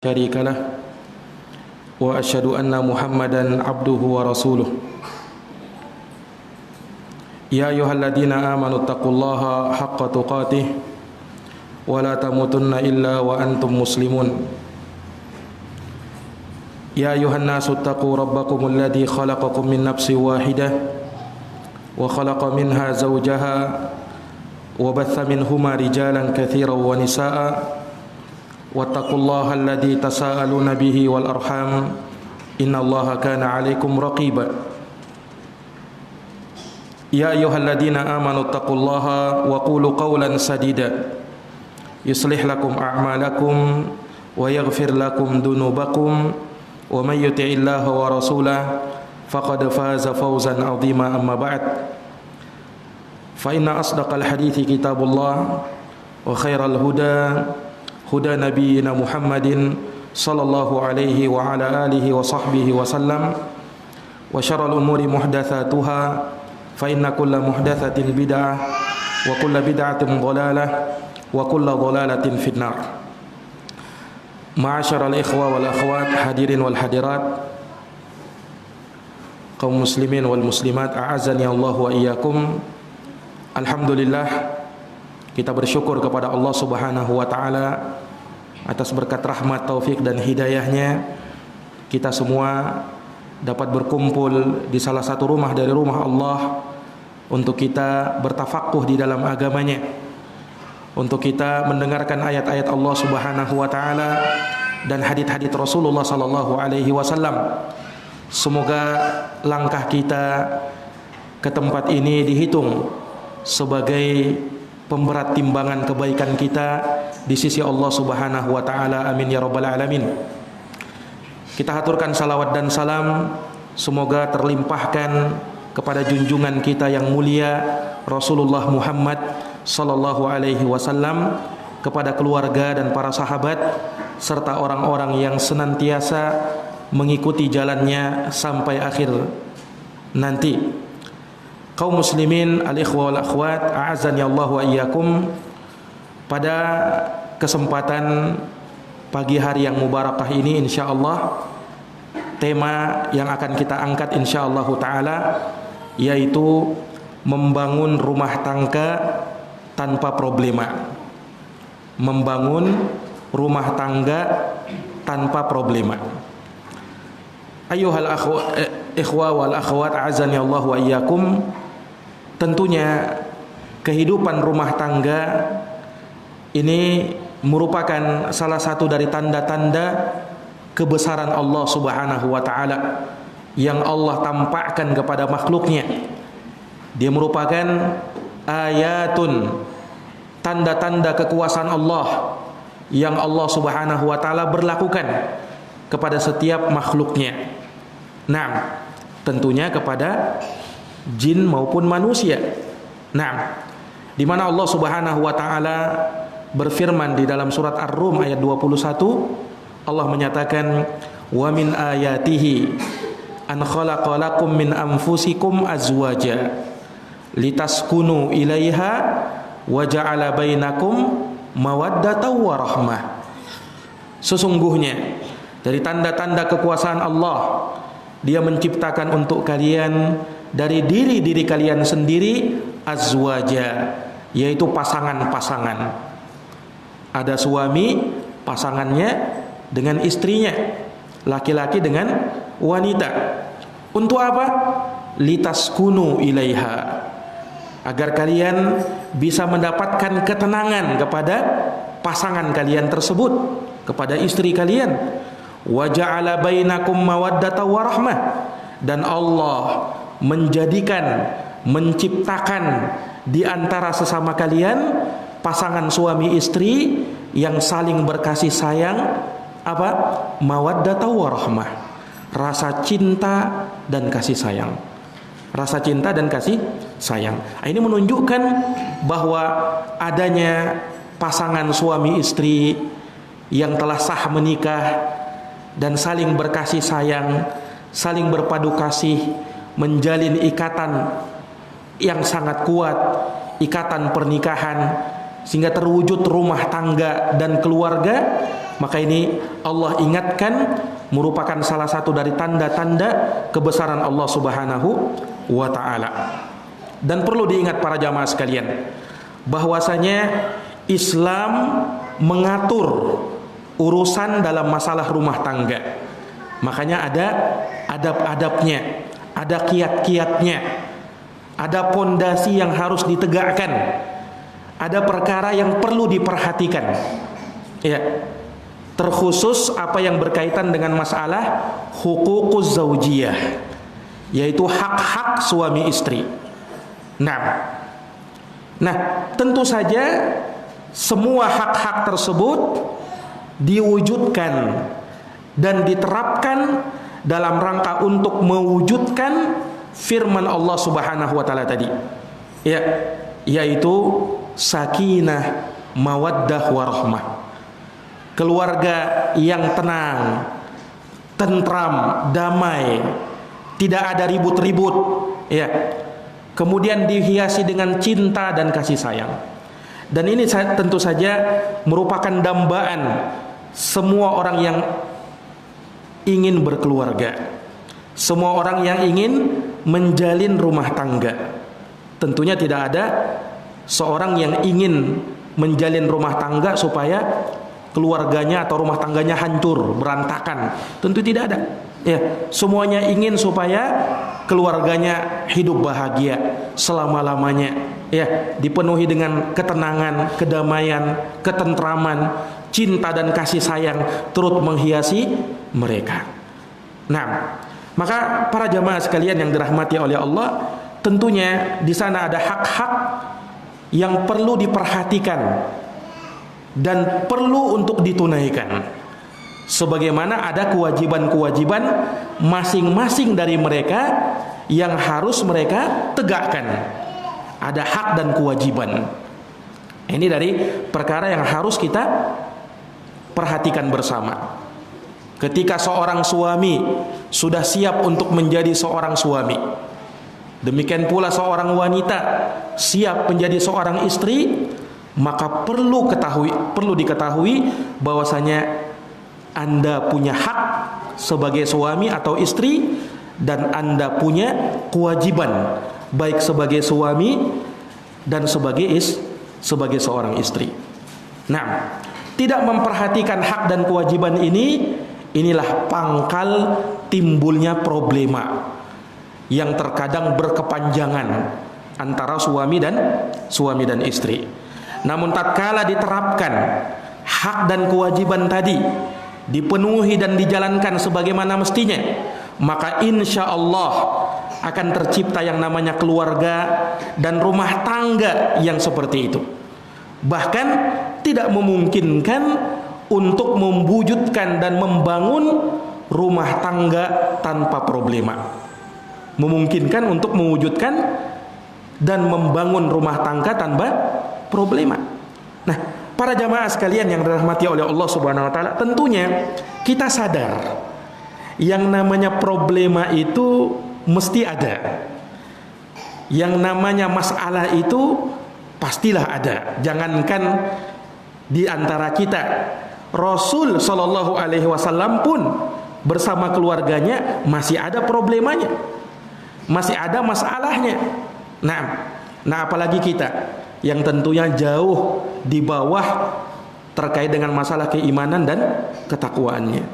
شريك له وأشهد أن محمدا عبده ورسوله يا أيها الذين آمنوا اتقوا الله حق تقاته ولا تموتن إلا وأنتم مسلمون يا أيها الناس اتقوا ربكم الذي خلقكم من نفس واحدة وخلق منها زوجها وبث منهما رجالا كثيرا ونساء واتقوا الله الذي تساءلون به والأرحام إن الله كان عليكم رقيبا يا أيها الذين آمنوا اتقوا الله وقولوا قولا سديدا يصلح لكم أعمالكم ويغفر لكم ذنوبكم ومن يطع الله ورسوله فقد فاز فوزا عظيما أما بعد فإن أصدق الحديث كتاب الله وخير الهدى هدى نبينا محمد صلى الله عليه وعلى آله وصحبه وسلم وشر الأمور محدثاتها فإن كل محدثة بدعة وكل بدعة ضلالة وكل ضلالة في النار. معاشر الإخوة والأخوات hadirin wal hadirat, kaum muslimin wal muslimat, a'azani Allah wa iyyakum. Alhamdulillah, kita bersyukur kepada Allah Subhanahu wa taala atas berkat rahmat, taufik dan hidayahnya kita semua dapat berkumpul di salah satu rumah dari rumah Allah untuk kita bertafakuh di dalam agamanya, untuk kita mendengarkan ayat-ayat Allah Subhanahu wa taala dan hadits-hadits Rasulullah sallallahu alaihi wasallam. Semoga langkah kita ke tempat ini dihitung sebagai pemberat timbangan kebaikan kita di sisi Allah Subhanahu wa taala. Amin ya rabbal alamin. Kita haturkan salawat dan salam semoga terlimpahkan kepada junjungan kita yang mulia Rasulullah Muhammad sallallahu alaihi wasallam, kepada keluarga dan para sahabat serta orang-orang yang senantiasa mengikuti jalannya sampai akhir nanti. Kaum muslimin, al-ikhwa wal akhwat, a'azani Allah wa iyyakum. Pada kesempatan pagi hari yang mubarakah ini, insyaallah tema yang akan kita angkat insyaallah taala yaitu membangun rumah tangga tanpa problema. Membangun rumah tangga tanpa problema. Ayyuhal ikhwa wal akhwat, a'azani Allah wa iyyakum. Tentunya kehidupan rumah tangga ini merupakan salah satu dari tanda-tanda kebesaran Allah Subhanahu wa taala yang Allah tampakkan kepada makhluknya. Dia merupakan ayatun, tanda-tanda kekuasaan Allah yang Allah Subhanahu wa taala berlakukan kepada setiap makhluknya. Nah, tentunya kepada jin maupun manusia. Nah, di mana Allah Subhanahu wa taala berfirman di dalam surat Ar-Rum ayat 21, Allah menyatakan, "Wa min ayatihi an khalaqa lakum min anfusikum azwaja litaskunu ilaiha wa ja'ala bainakum mawaddatan wa rahmah." Sesungguhnya dari tanda-tanda kekuasaan Allah, Dia menciptakan untuk kalian dari diri kalian sendiri azwaja, yaitu pasangan-pasangan. Ada suami pasangannya dengan istrinya, laki-laki dengan wanita. Untuk apa? Litaskunu ilaiha, agar kalian bisa mendapatkan ketenangan kepada pasangan kalian tersebut, kepada istri kalian. Wa ja'ala bainakum mawaddatan wa rahmah, dan Allah menciptakan di antara sesama kalian pasangan suami istri yang saling berkasih sayang. Apa? Mawaddatan wa rahmah, rasa cinta dan kasih sayang. Rasa cinta dan kasih sayang. Ini menunjukkan bahwa adanya pasangan suami istri yang telah sah menikah dan saling berkasih sayang, saling berpadu kasih, menjalin ikatan yang sangat kuat, ikatan pernikahan sehingga terwujud rumah tangga dan keluarga, maka ini Allah ingatkan merupakan salah satu dari tanda-tanda kebesaran Allah Subhanahu wa taala. Dan perlu diingat para jamaah sekalian, bahwasanya Islam mengatur urusan dalam masalah rumah tangga. Makanya ada adab-adabnya, ada kiat-kiatnya, ada pondasi yang harus ditegakkan, ada perkara yang perlu diperhatikan. Ya, terkhusus apa yang berkaitan dengan masalah hukukuz zaujiyah, yaitu hak-hak suami istri. Nah, tentu saja semua hak-hak tersebut diwujudkan dan diterapkan dalam rangka untuk mewujudkan firman Allah Subhanahu wa taala tadi. Ya, yaitu sakinah, mawaddah warahmah. Keluarga yang tenang, tentram, damai, tidak ada ribut-ribut, ya. Kemudian dihiasi dengan cinta dan kasih sayang. Dan ini tentu saja merupakan dambaan semua orang yang ingin berkeluarga, semua orang yang ingin menjalin rumah tangga. Tentunya tidak ada seorang yang ingin menjalin rumah tangga supaya keluarganya atau rumah tangganya hancur, berantakan. Tentu tidak ada. Ya, semuanya ingin supaya keluarganya hidup bahagia selama-lamanya. Ya, dipenuhi dengan ketenangan, kedamaian, ketentraman, cinta dan kasih sayang turut menghiasi mereka. Nah, maka para jamaah sekalian yang dirahmati oleh Allah, tentunya di sana ada hak-hak yang perlu diperhatikan dan perlu untuk ditunaikan. Sebagaimana ada kewajiban-kewajiban masing-masing dari mereka yang harus mereka tegakkan. Ada hak dan kewajiban. Ini dari perkara yang harus kita perhatikan bersama. Ketika seorang suami sudah siap untuk menjadi seorang suami, demikian pula seorang wanita siap menjadi seorang istri, maka perlu diketahui bahwasanya Anda punya hak sebagai suami atau istri, dan Anda punya kewajiban baik sebagai suami dan sebagai seorang istri. Nah, tidak memperhatikan hak dan kewajiban inilah pangkal timbulnya problema yang terkadang berkepanjangan antara suami dan istri. Namun tatkala diterapkan hak dan kewajiban tadi, dipenuhi dan dijalankan sebagaimana mestinya, maka insya Allah akan tercipta yang namanya keluarga dan rumah tangga yang seperti itu. Bahkan tidak memungkinkan untuk mewujudkan dan membangun rumah tangga tanpa problema. Memungkinkan untuk mewujudkan dan membangun rumah tangga tanpa problema. Nah, para jamaah sekalian yang dirahmati oleh Allah Subhanahu wa taala, tentunya kita sadar yang namanya problema itu mesti ada. Yang namanya masalah itu pastilah ada. Jangankan di antara kita, Rasul Shallallahu alaihi wasallam pun bersama keluarganya masih ada problemanya, masih ada masalahnya. Nah, apalagi kita yang tentunya jauh di bawah terkait dengan masalah keimanan dan ketakwaannya.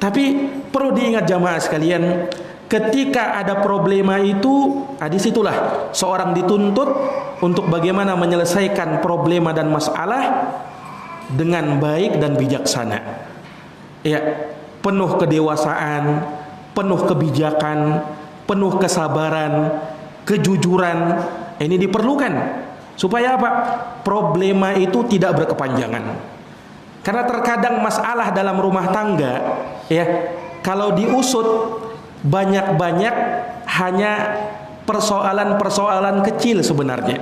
Tapi perlu diingat jamaah sekalian, ketika ada problema itu, disitulah seorang dituntut untuk bagaimana menyelesaikan problema dan masalah dengan baik dan bijaksana. Ya, penuh kedewasaan, penuh kebijakan, penuh kesabaran, kejujuran, ini diperlukan. Supaya apa? Problema itu tidak berkepanjangan. Karena terkadang masalah dalam rumah tangga, ya, kalau diusut banyak-banyak hanya persoalan-persoalan kecil sebenarnya.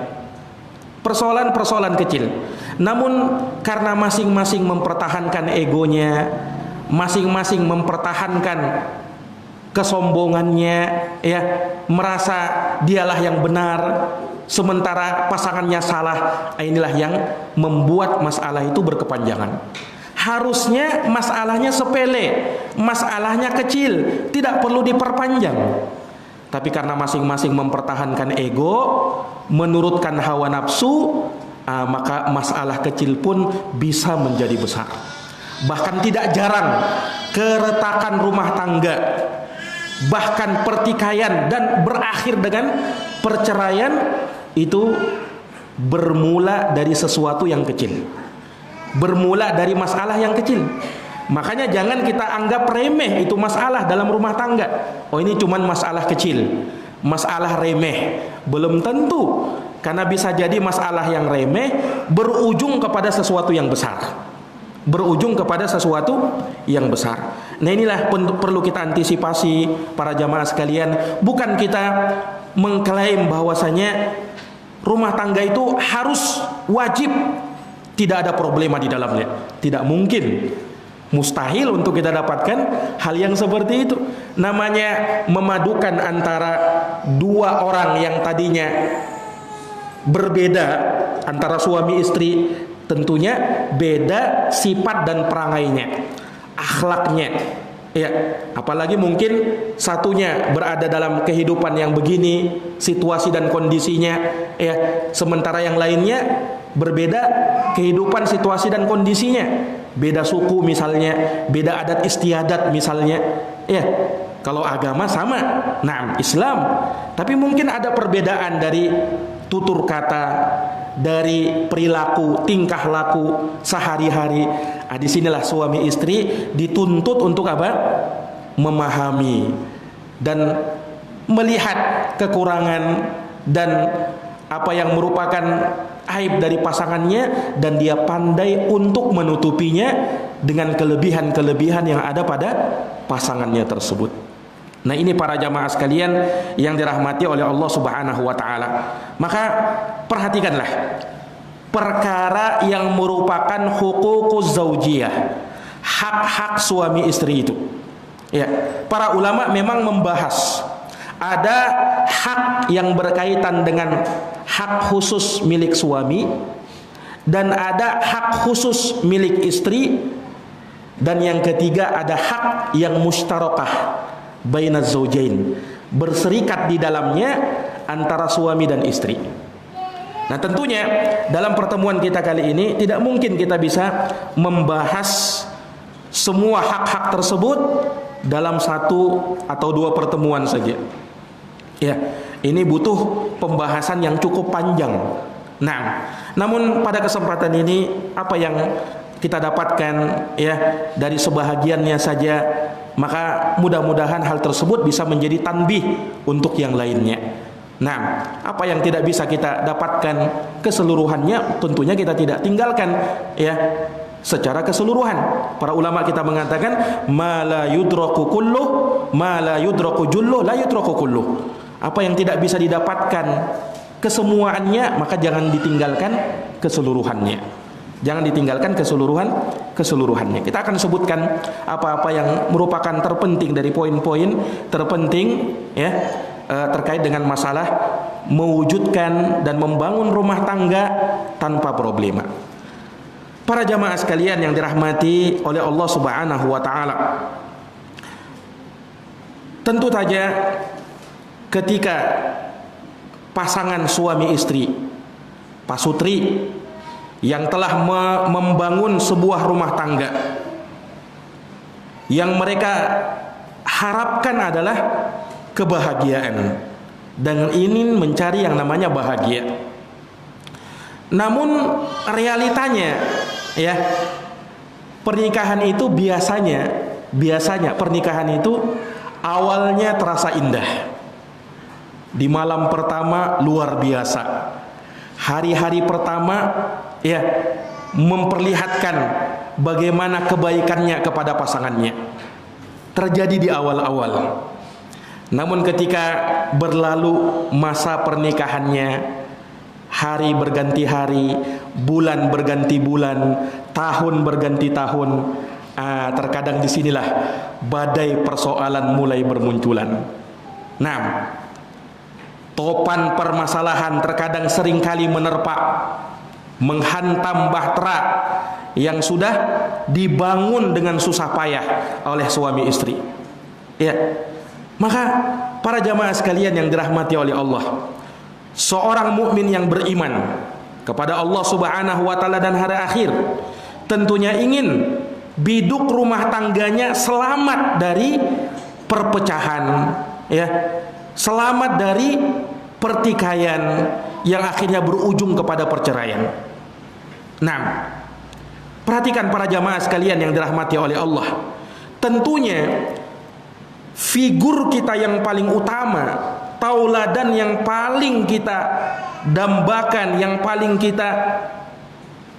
Persoalan-persoalan kecil. Namun karena masing-masing mempertahankan egonya, masing-masing mempertahankan kesombongannya, ya, merasa dialah yang benar, sementara pasangannya salah. Inilah yang membuat masalah itu berkepanjangan. Harusnya masalahnya sepele, masalahnya kecil, tidak perlu diperpanjang. Tapi karena masing-masing mempertahankan ego, menurutkan hawa nafsu, maka masalah kecil pun bisa menjadi besar. Bahkan tidak jarang keretakan rumah tangga, bahkan pertikaian dan berakhir dengan perceraian itu bermula dari sesuatu yang kecil, bermula dari masalah yang kecil. Makanya jangan kita anggap remeh itu masalah dalam rumah tangga. Oh, ini cuman masalah kecil, masalah remeh. Belum tentu, karena bisa jadi masalah yang remeh berujung kepada sesuatu yang besar, berujung kepada sesuatu yang besar. Nah, inilah perlu kita antisipasi para jamaah sekalian. Bukan kita mengklaim bahwasanya rumah tangga itu harus wajib tidak ada problema di dalamnya. Tidak mungkin. Mustahil untuk kita dapatkan hal yang seperti itu. Namanya memadukan antara dua orang yang tadinya berbeda, antara suami istri, tentunya beda sifat dan perangainya, akhlaknya. Ya, apalagi mungkin satunya berada dalam kehidupan yang begini, situasi dan kondisinya, ya, sementara yang lainnya berbeda kehidupan, situasi dan kondisinya, beda suku misalnya, beda adat istiadat misalnya, ya. Kalau agama sama, nah Islam, tapi mungkin ada perbedaan dari tutur kata, dari perilaku, tingkah laku sehari-hari. Disinilah suami istri dituntut untuk apa? Memahami dan melihat kekurangan dan apa yang merupakan aib dari pasangannya, dan dia pandai untuk menutupinya dengan kelebihan-kelebihan yang ada pada pasangannya tersebut. Nah, ini para jamaah sekalian yang dirahmati oleh Allah Subhanahu wa taala. Maka perhatikanlah perkara yang merupakan hukukuz zaujiyah, hak-hak suami istri itu. Ya, para ulama memang membahas ada hak yang berkaitan dengan hak khusus milik suami, dan ada hak khusus milik istri, dan yang ketiga ada hak yang mustarakah bainaz zaujain, berserikat di dalamnya antara suami dan istri. Nah, tentunya dalam pertemuan kita kali ini tidak mungkin kita bisa membahas semua hak-hak tersebut dalam satu atau dua pertemuan saja. Ya, ini butuh pembahasan yang cukup panjang. Nah, namun pada kesempatan ini apa yang kita dapatkan ya dari sebahagiannya saja, maka mudah-mudahan hal tersebut bisa menjadi tanbih untuk yang lainnya. Nah, apa yang tidak bisa kita dapatkan keseluruhannya, tentunya kita tidak tinggalkan ya secara keseluruhan. Para ulama kita mengatakan ma la yudraku kulluh, ma la yudraku julluh, la yudraku kulluh. Apa yang tidak bisa didapatkan kesemuaannya, maka jangan ditinggalkan keseluruhannya. Jangan ditinggalkan keseluruhannya. Kita akan sebutkan apa-apa yang merupakan terpenting dari poin-poin terpenting ya terkait dengan masalah mewujudkan dan membangun rumah tangga tanpa problema. Para jamaah sekalian yang dirahmati oleh Allah Subhanahu wa taala. Tentu saja ketika pasangan suami istri, pasutri yang telah membangun sebuah rumah tangga, yang mereka harapkan adalah kebahagiaan dan ingin mencari yang namanya bahagia. Namun realitanya ya, pernikahan itu biasanya pernikahan itu awalnya terasa indah. Di malam pertama luar biasa. Hari-hari pertama ya memperlihatkan bagaimana kebaikannya kepada pasangannya. Terjadi di awal-awal. Namun ketika berlalu masa pernikahannya, hari berganti hari, bulan berganti bulan, tahun berganti tahun, terkadang disinilah badai persoalan mulai bermunculan. Nah, topan permasalahan terkadang seringkali menerpa, menghantam bahtera yang sudah dibangun dengan susah payah oleh suami istri. Ya, maka para jamaah sekalian yang dirahmati oleh Allah, seorang mukmin yang beriman kepada Allah Subhanahu wa taala dan hari akhir tentunya ingin biduk rumah tangganya selamat dari perpecahan, ya, selamat dari pertikaian yang akhirnya berujung kepada perceraian. Nah, perhatikan para jamaah sekalian yang dirahmati oleh Allah. Tentunya figur kita yang paling utama, tauladan yang paling kita dambakan, yang paling kita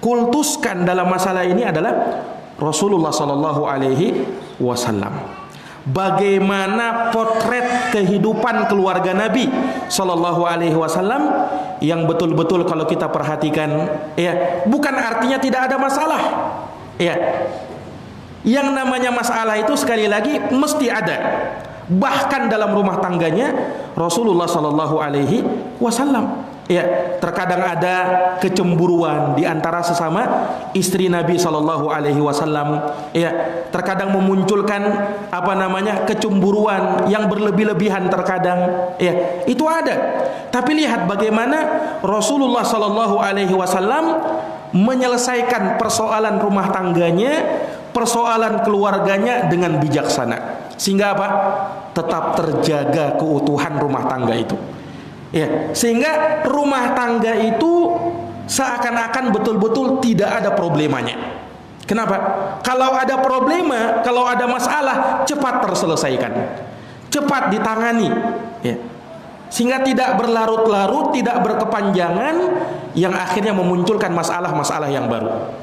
kultuskan dalam masalah ini adalah Rasulullah sallallahu alaihi wasallam. Bagaimana potret kehidupan keluarga Nabi sallallahu alaihi wasallam yang betul-betul kalau kita perhatikan, ya, bukan artinya tidak ada masalah. Ya. Yang namanya masalah itu sekali lagi mesti ada. Bahkan dalam rumah tangganya Rasulullah sallallahu alaihi wasallam, ya, terkadang ada kecemburuan di antara sesama istri Nabi sallallahu alaihi wasallam, ya, terkadang memunculkan kecemburuan yang berlebih-lebihan terkadang, ya, itu ada. Tapi lihat bagaimana Rasulullah sallallahu alaihi wasallam menyelesaikan persoalan rumah tangganya, persoalan keluarganya dengan bijaksana, sehingga apa? Tetap terjaga keutuhan rumah tangga itu. Ya, sehingga rumah tangga itu seakan-akan betul-betul tidak ada problemanya. Kenapa? Kalau ada problema, kalau ada masalah, cepat terselesaikan, cepat ditangani, ya. Sehingga tidak berlarut-larut, tidak berkepanjangan, yang akhirnya memunculkan masalah-masalah yang baru.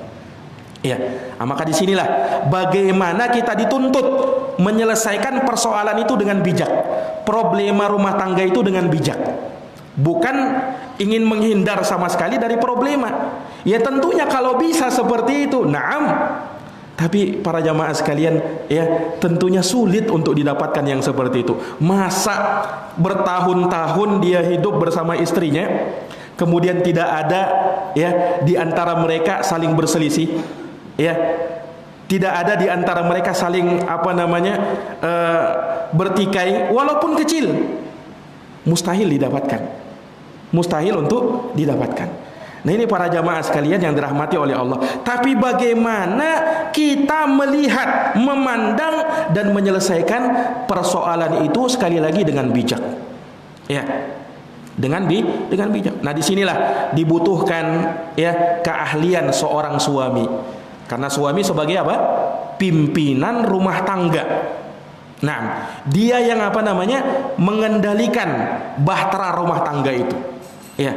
Ya, maka disinilah bagaimana kita dituntut menyelesaikan persoalan itu dengan bijak, problema rumah tangga itu dengan bijak. Bukan ingin menghindar sama sekali dari problema. Ya tentunya kalau bisa seperti itu, naam. Tapi para jamaah sekalian, ya, tentunya sulit untuk didapatkan yang seperti itu. Masa bertahun-tahun dia hidup bersama istrinya, kemudian tidak ada, ya, di antara mereka saling berselisih, ya, tidak ada di antara mereka saling bertikai walaupun kecil. Mustahil didapatkan, mustahil untuk didapatkan. Nah, ini para jamaah sekalian yang dirahmati oleh Allah. Tapi bagaimana kita melihat, memandang dan menyelesaikan persoalan itu sekali lagi dengan bijak, ya, dengan bijak. Nah, disinilah dibutuhkan, ya, keahlian seorang suami. Karena suami sebagai apa? Pimpinan rumah tangga. Nah, dia yang mengendalikan bahtera rumah tangga itu. Ya,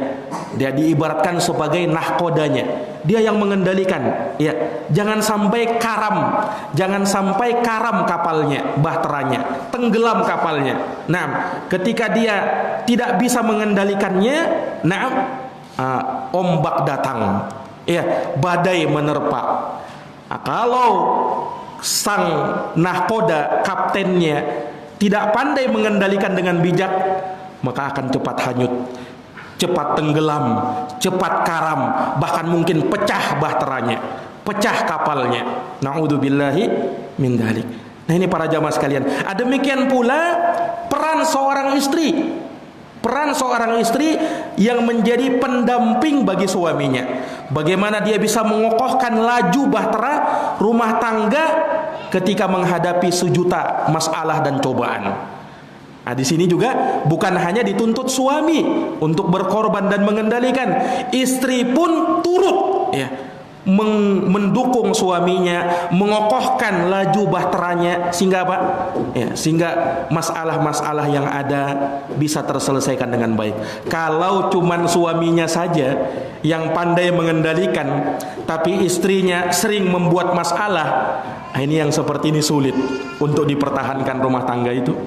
dia diibaratkan sebagai nahkodanya. Dia yang mengendalikan. Ya, jangan sampai karam kapalnya, bahteranya, tenggelam kapalnya. Nah, ketika dia tidak bisa mengendalikannya, ombak datang. Ya, badai menerpa. Nah, kalau sang nahkoda, kaptennya, tidak pandai mengendalikan dengan bijak, maka akan cepat hanyut, cepat tenggelam, cepat karam, bahkan mungkin pecah bahteranya, pecah kapalnya. Na'udzubillahi min dzalik. Nah, ini para jamaah sekalian. Demikian pula peran seorang istri. Peran seorang istri yang menjadi pendamping bagi suaminya. Bagaimana dia bisa mengokohkan laju bahtera rumah tangga ketika menghadapi sejuta masalah dan cobaan. Nah, di sini juga bukan hanya dituntut suami untuk berkorban dan mengendalikan, istri pun turut, ya, mendukung suaminya, mengokohkan laju bahteranya, sehingga apa? Ya, sehingga masalah-masalah yang ada bisa terselesaikan dengan baik. Kalau cuman suaminya saja yang pandai mengendalikan, tapi istrinya sering membuat masalah, ini yang seperti ini sulit untuk dipertahankan rumah tangga itu.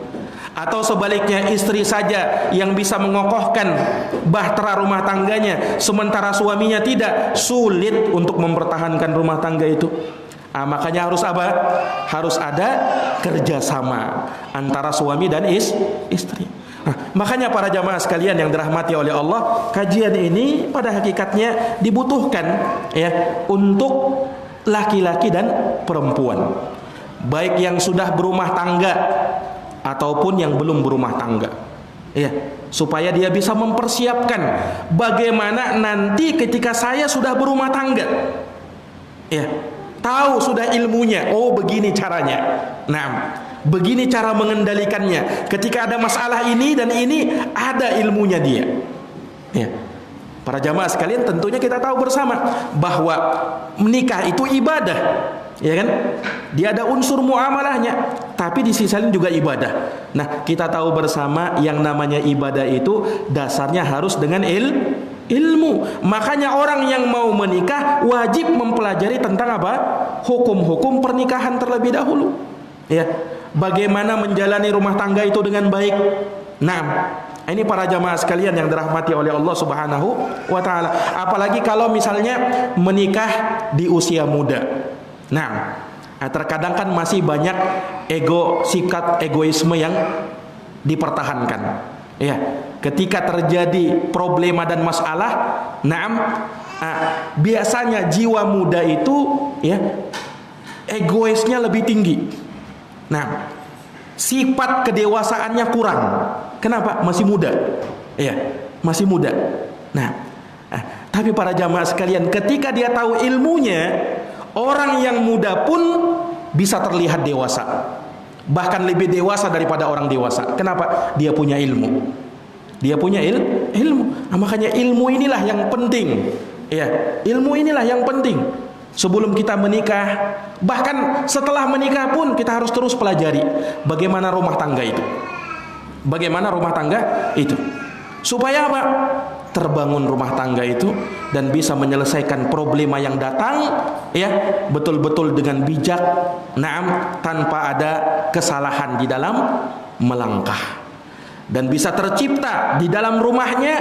Atau sebaliknya, istri saja yang bisa mengokohkan bahtera rumah tangganya, sementara suaminya tidak, sulit untuk mempertahankan rumah tangga itu. Makanya harus apa? Harus ada kerjasama antara suami dan istri. Makanya para jamaah sekalian yang dirahmati oleh Allah, kajian ini pada hakikatnya dibutuhkan ya untuk laki-laki dan perempuan, baik yang sudah berumah tangga ataupun yang belum berumah tangga, ya, supaya dia bisa mempersiapkan bagaimana nanti ketika saya sudah berumah tangga, ya, tahu sudah ilmunya, oh begini caranya, nah begini cara mengendalikannya. Ketika ada masalah ini dan ini, ada ilmunya dia. Ya. Para jamaah sekalian, tentunya kita tahu bersama bahwa menikah itu ibadah, ya kan? Dia ada unsur muamalahnya, tapi di sisi lain juga ibadah. Nah, kita tahu bersama yang namanya ibadah itu dasarnya harus dengan ilmu. Makanya orang yang mau menikah wajib mempelajari tentang apa? Hukum-hukum pernikahan terlebih dahulu. Ya, bagaimana menjalani rumah tangga itu dengan baik. Nah, ini para jamaah sekalian yang dirahmati oleh Allah Subhanahu wa taala. Apalagi kalau misalnya menikah di usia muda. Nah, terkadang kan masih banyak sikap egoisme yang dipertahankan. Ya, ketika terjadi problema dan masalah, biasanya jiwa muda itu ya egoisnya lebih tinggi. Nah, sifat kedewasaannya kurang. Kenapa? Masih muda. Ya, masih muda. Nah, tapi para jamaah sekalian, ketika dia tahu ilmunya, orang yang muda pun bisa terlihat dewasa. Bahkan lebih dewasa daripada orang dewasa. Kenapa? Dia punya ilmu. Dia punya ilmu. Nah, makanya ilmu inilah yang penting. Ya, ilmu inilah yang penting. Sebelum kita menikah, bahkan setelah menikah pun kita harus terus pelajari bagaimana rumah tangga itu. Bagaimana rumah tangga itu. Supaya apa? Terbangun rumah tangga itu dan bisa menyelesaikan problema yang datang ya, betul-betul dengan bijak, tanpa ada kesalahan di dalam melangkah. Dan bisa tercipta di dalam rumahnya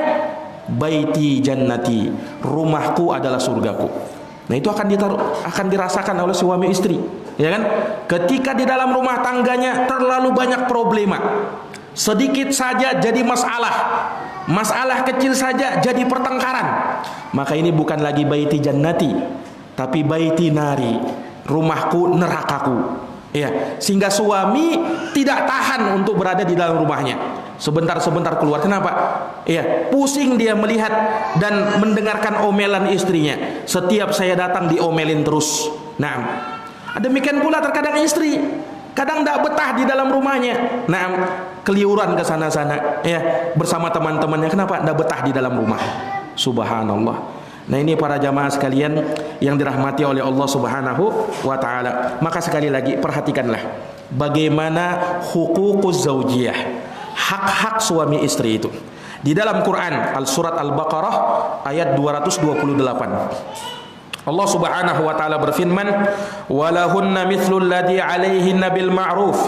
baiti jannati, rumahku adalah surgaku. Nah, itu akan dirasakan oleh suami istri, ya kan? Ketika di dalam rumah tangganya terlalu banyak problema, sedikit saja jadi masalah kecil saja jadi pertengkaran, maka ini bukan lagi baiti jannati, tapi baiti nari, rumahku nerakaku. Ya, sehingga suami tidak tahan untuk berada di dalam rumahnya. Sebentar-sebentar keluar. Kenapa? Ya, pusing dia melihat dan mendengarkan omelan istrinya. Setiap saya datang diomelin terus. Nah, demikian pula terkadang istri kadang tidak betah di dalam rumahnya. Nah, keliuran ke sana-sana ya bersama teman-temannya. Kenapa? Tidak betah di dalam rumah. Subhanallah. Nah, ini para jamaah sekalian yang dirahmati oleh Allah Subhanahu wa taala. Maka sekali lagi perhatikanlah bagaimana hukukuz zaujiyah, hak-hak suami istri itu. Di dalam Quran Surat Al-Baqarah ayat 228. Allah Subhanahu wa taala berfirman, "Walahunna mithlul ladzi 'alaihinna bil ma'ruf."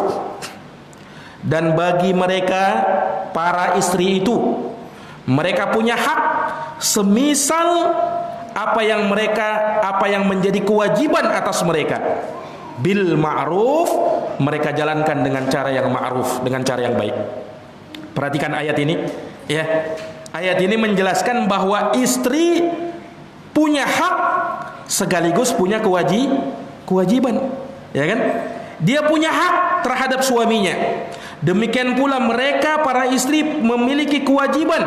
Dan bagi mereka para istri itu, mereka punya hak semisal apa yang menjadi kewajiban atas mereka. Bil ma'ruf, mereka jalankan dengan cara yang ma'ruf, dengan cara yang baik. Perhatikan ayat ini, ya. Ayat ini menjelaskan bahwa istri punya hak sekaligus punya kewajiban, ya kan? Dia punya hak terhadap suaminya. Demikian pula mereka para istri memiliki kewajiban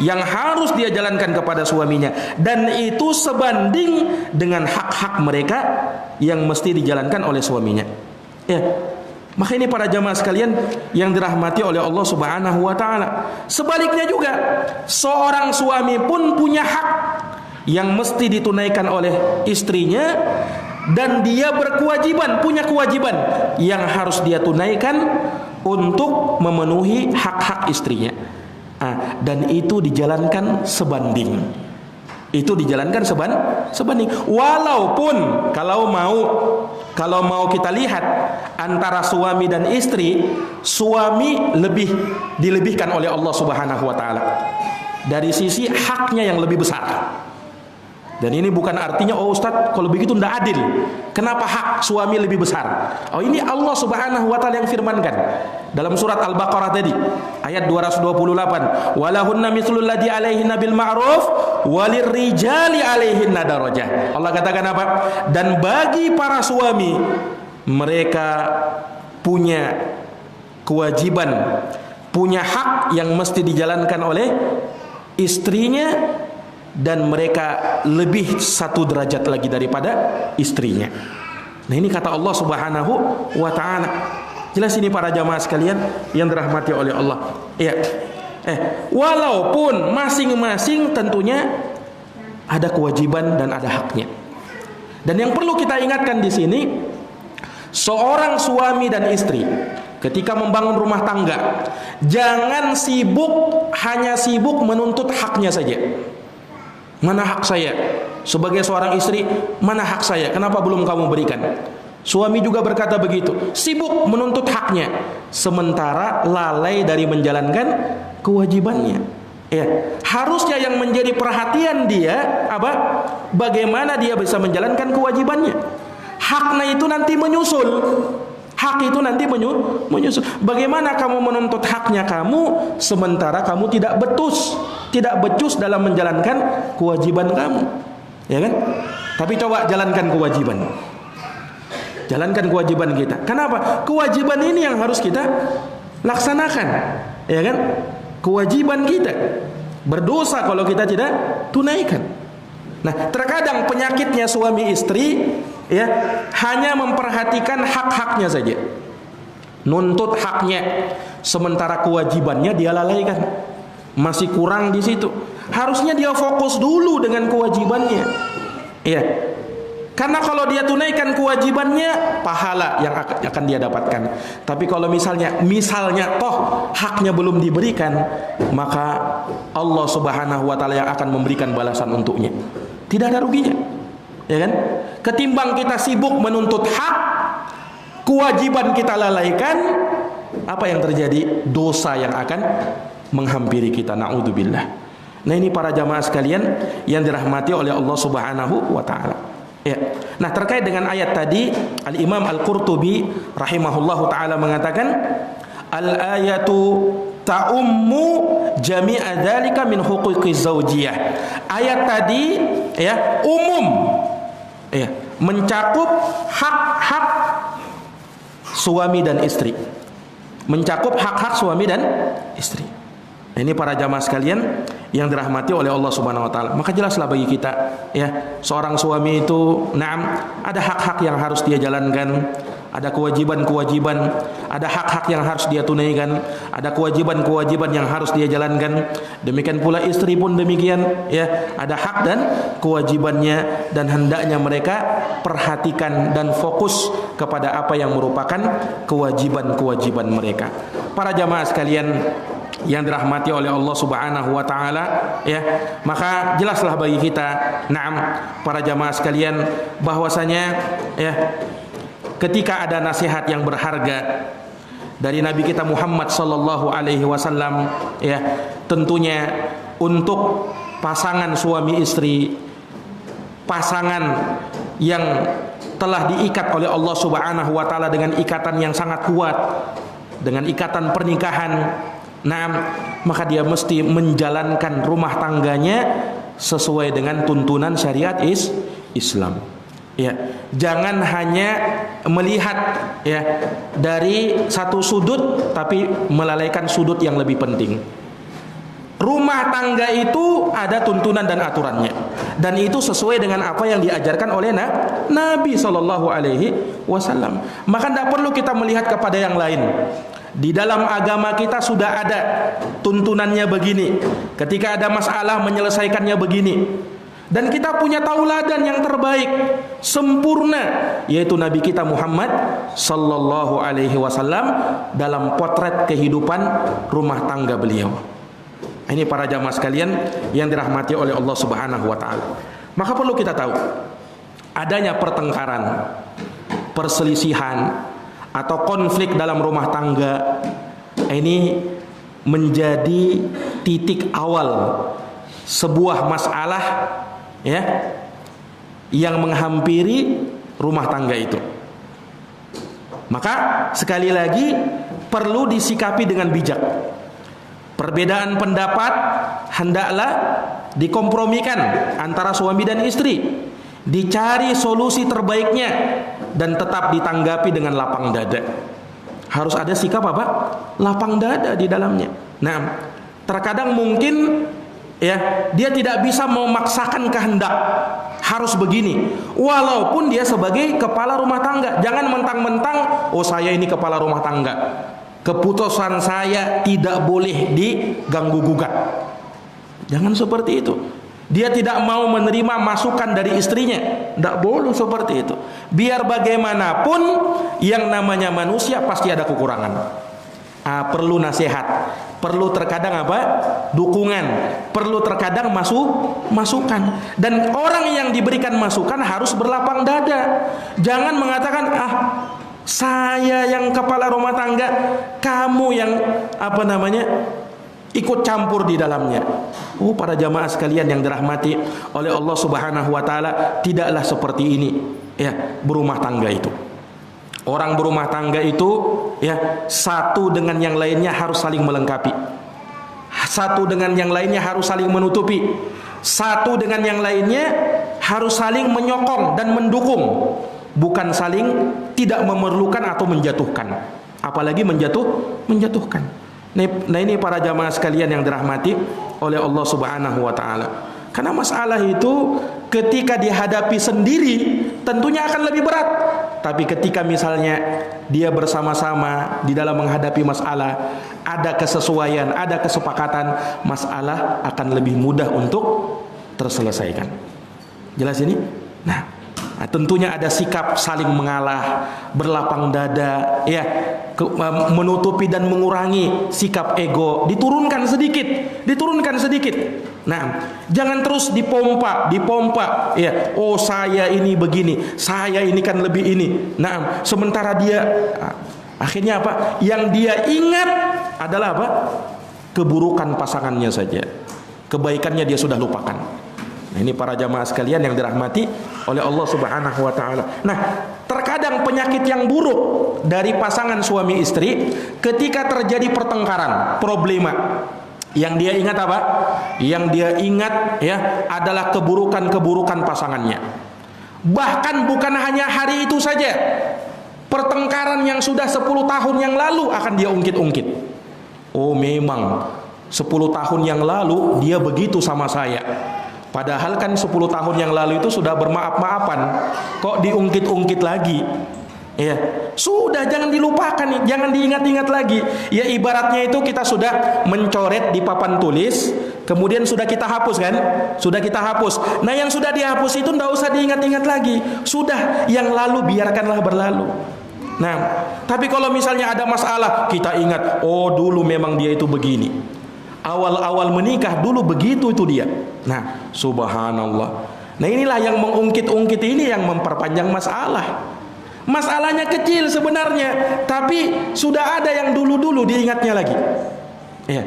yang harus dia jalankan kepada suaminya, dan itu sebanding dengan hak-hak mereka yang mesti dijalankan oleh suaminya. Ya. Maka ini para jamaah sekalian yang dirahmati oleh Allah Subhanahu wa taala. Sebaliknya juga, seorang suami pun punya hak yang mesti ditunaikan oleh istrinya, dan dia punya kewajiban yang harus dia tunaikan untuk memenuhi hak-hak istrinya. Dan itu dijalankan sebanding. Itu dijalankan sebanding. Walaupun kalau mau kita lihat antara suami dan istri, suami lebih dilebihkan oleh Allah Subhanahu wa taala. Dari sisi haknya yang lebih besar. Dan ini bukan artinya, oh Ustaz, kalau begitu tidak adil. Kenapa hak suami lebih besar? Oh, ini Allah Subhanahu wa taala yang firmankan. dalam surat Al-Baqarah tadi ayat 228, walahunna mithlul ladzi alaihinna bil ma'ruf walirrijali alaihinna darajah. Allah katakan apa? Dan bagi para suami mereka punya kewajiban, punya hak yang mesti dijalankan oleh istrinya, dan mereka lebih satu derajat lagi daripada istrinya. Nah, ini kata Allah Subhanahu wa taala. Jelas ini para jamaah sekalian yang dirahmati oleh Allah. Ya. Walaupun masing-masing tentunya ada kewajiban dan ada haknya. Dan yang perlu kita ingatkan di sini, seorang suami dan istri ketika membangun rumah tangga, jangan hanya sibuk menuntut haknya saja. Mana hak saya? Sebagai seorang istri, mana hak saya? Kenapa belum kamu berikan? Suami juga berkata begitu, sibuk menuntut haknya, sementara lalai dari menjalankan kewajibannya. Ya, harusnya yang menjadi perhatian dia apa? Bagaimana dia bisa menjalankan kewajibannya. Haknya itu nanti menyusul. Hak itu nanti menyusul. Bagaimana kamu menuntut haknya kamu, sementara kamu tidak becus dalam menjalankan kewajiban kamu, ya kan? Tapi coba jalankan kewajiban. Jalankan kewajiban kita. Kenapa? Kewajiban ini yang harus kita laksanakan, ya kan? Kewajiban kita. Berdosa kalau kita tidak tunaikan. Nah, terkadang penyakitnya suami istri ya hanya memperhatikan hak-haknya saja. Nuntut haknya, sementara kewajibannya dia lalaikan. Masih kurang di situ. Harusnya dia fokus dulu dengan kewajibannya. Ya. Karena kalau dia tunaikan kewajibannya, pahala yang akan dia dapatkan. Tapi kalau misalnya toh haknya belum diberikan, maka Allah Subhanahu wa taala yang akan memberikan balasan untuknya. Tidak ada ruginya. Ya kan? Ketimbang kita sibuk menuntut hak, kewajiban kita lalaikan, apa yang terjadi? Dosa yang akan menghampiri kita. Na'udzubillah. Nah, ini para jamaah sekalian yang dirahmati oleh Allah Subhanahu wa taala. Ya. Nah, terkait dengan ayat tadi, Al-Imam Al-Qurtubi rahimahullahu taala mengatakan, al-ayatu ta'ummu jami'a dzalika min huquqiz zaujiyah. Ayat tadi ya umum, ya, mencakup hak-hak suami dan istri. Mencakup hak-hak suami dan istri. Nah, ini para jamaah sekalian yang dirahmati oleh Allah Subhanahu wa taala. Maka jelaslah bagi kita ya, seorang suami itu ada hak-hak yang harus dia jalankan, ada kewajiban-kewajiban, ada hak-hak yang harus dia tunaikan, ada kewajiban-kewajiban yang harus dia jalankan. Demikian pula istri pun demikian ya, ada hak dan kewajibannya, dan hendaknya mereka perhatikan dan fokus kepada apa yang merupakan kewajiban-kewajiban mereka. Para jamaah sekalian yang dirahmati oleh Allah Subhanahu wa taala ya, maka jelaslah bagi kita para jamaah sekalian bahwasanya ya, ketika ada nasihat yang berharga dari Nabi kita Muhammad sallallahu alaihi wasallam ya, tentunya untuk pasangan suami istri, pasangan yang telah diikat oleh Allah Subhanahu wa taala dengan ikatan yang sangat kuat, dengan ikatan pernikahan. Maka dia mesti menjalankan rumah tangganya sesuai dengan tuntunan syariat Islam. Ya, jangan hanya melihat ya dari satu sudut tapi melalaikan sudut yang lebih penting. Rumah tangga itu ada tuntunan dan aturannya, dan itu sesuai dengan apa yang diajarkan oleh Nabi Shallallahu Alaihi Wasallam. Maka tidak perlu kita melihat kepada yang lain. Di dalam agama kita sudah ada tuntunannya begini. Ketika ada masalah menyelesaikannya begini. Dan kita punya tauladan yang terbaik, sempurna, yaitu Nabi kita Muhammad sallallahu alaihi wasallam dalam potret kehidupan rumah tangga beliau. Ini para jamaah sekalian yang dirahmati oleh Allah Subhanahu wa taala. Maka perlu kita tahu, adanya pertengkaran, perselisihan atau konflik dalam rumah tangga ini menjadi titik awal sebuah masalah ya yang menghampiri rumah tangga itu. Maka sekali lagi perlu disikapi dengan bijak. Perbedaan pendapat hendaklah dikompromikan antara suami dan istri, dicari solusi terbaiknya, dan tetap ditanggapi dengan lapang dada. Harus ada sikap apa? Lapang dada di dalamnya. Nah, terkadang mungkin ya dia tidak bisa memaksakan kehendak harus begini, walaupun dia sebagai kepala rumah tangga. Jangan mentang-mentang, oh saya ini kepala rumah tangga, keputusan saya tidak boleh diganggu gugat. Jangan seperti itu. Dia tidak mau menerima masukan dari istrinya, tidak boleh seperti itu. Biar bagaimanapun yang namanya manusia pasti ada kekurangan. Perlu nasihat, perlu terkadang apa? Dukungan, perlu terkadang masukan. Dan orang yang diberikan masukan harus berlapang dada. Jangan mengatakan, saya yang kepala rumah tangga, kamu yang ikut campur di dalamnya. Para jamaah sekalian yang dirahmati oleh Allah Subhanahu wa taala, tidaklah seperti ini ya berumah tangga itu. Orang berumah tangga itu ya satu dengan yang lainnya harus saling melengkapi. Satu dengan yang lainnya harus saling menutupi. Satu dengan yang lainnya harus saling menyokong dan mendukung, bukan saling tidak memerlukan atau menjatuhkan. Apalagi menjatuhkan. Nah ini para jamaah sekalian yang dirahmati oleh Allah Subhanahu wa taala. Karena masalah itu ketika dihadapi sendiri tentunya akan lebih berat. Tapi ketika misalnya dia bersama-sama di dalam menghadapi masalah, ada kesesuaian, ada kesepakatan, masalah akan lebih mudah untuk terselesaikan. Jelas ini? Nah, tentunya ada sikap saling mengalah, berlapang dada, ya, menutupi dan mengurangi sikap ego, diturunkan sedikit. Nah, jangan terus dipompa, ya. Oh saya ini begini, saya ini kan lebih ini. Nah, sementara dia akhirnya apa? Yang dia ingat adalah apa? Keburukan pasangannya saja, kebaikannya dia sudah lupakan. Nah, ini para jamaah sekalian yang dirahmati oleh Allah Subhanahu wa taala. Nah, terkadang penyakit yang buruk dari pasangan suami istri ketika terjadi pertengkaran, problema, yang dia ingat apa? Yang dia ingat ya adalah keburukan-keburukan pasangannya. Bahkan bukan hanya hari itu saja. Pertengkaran yang sudah 10 tahun yang lalu akan dia ungkit-ungkit. Oh, memang 10 tahun yang lalu dia begitu sama saya. Padahal kan 10 tahun yang lalu itu sudah bermaaf-maafan. Kok diungkit-ungkit lagi? Ya, sudah jangan dilupakan nih, jangan diingat-ingat lagi. Ya ibaratnya itu kita sudah mencoret di papan tulis, kemudian sudah kita hapus kan? Sudah kita hapus. Nah, yang sudah dihapus itu tidak usah diingat-ingat lagi. Sudah, yang lalu biarkanlah berlalu. Nah, tapi kalau misalnya ada masalah, kita ingat, oh dulu memang dia itu begini. Awal-awal menikah dulu begitu itu dia. Nah, subhanallah. Nah, inilah yang mengungkit-ungkit ini yang memperpanjang masalah. Masalahnya kecil sebenarnya, tapi sudah ada yang dulu-dulu diingatnya lagi. Ya.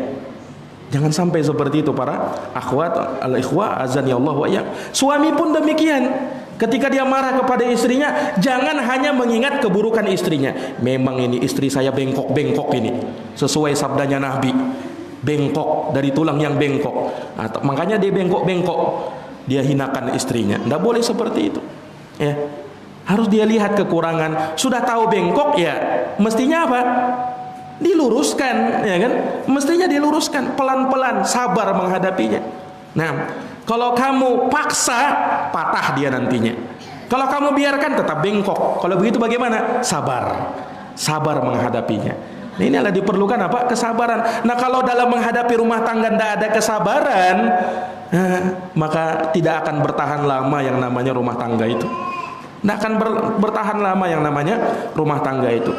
Jangan sampai seperti itu para akhwat al-ikhwah azani Allah wa iyyak. Suami pun demikian. Ketika dia marah kepada istrinya, jangan hanya mengingat keburukan istrinya. Memang ini istri saya bengkok-bengkok ini. Sesuai sabdanya Nabi. Bengkok, dari tulang yang bengkok. Makanya dia bengkok-bengkok. Dia hinakan istrinya. Tidak boleh seperti itu. Ya. Harus dia lihat kekurangan. Sudah tahu bengkok ya, mestinya apa? Diluruskan, ya kan? Mestinya diluruskan pelan-pelan, sabar menghadapinya. Nah, kalau kamu paksa, patah dia nantinya. Kalau kamu biarkan tetap bengkok. Kalau begitu bagaimana? Sabar menghadapinya. Nah, ini adalah diperlukan apa? Kesabaran. Nah, kalau dalam menghadapi rumah tangga tidak ada kesabaran, maka tidak akan bertahan lama yang namanya rumah tangga itu. Tidak akan bertahan lama yang namanya rumah tangga itu.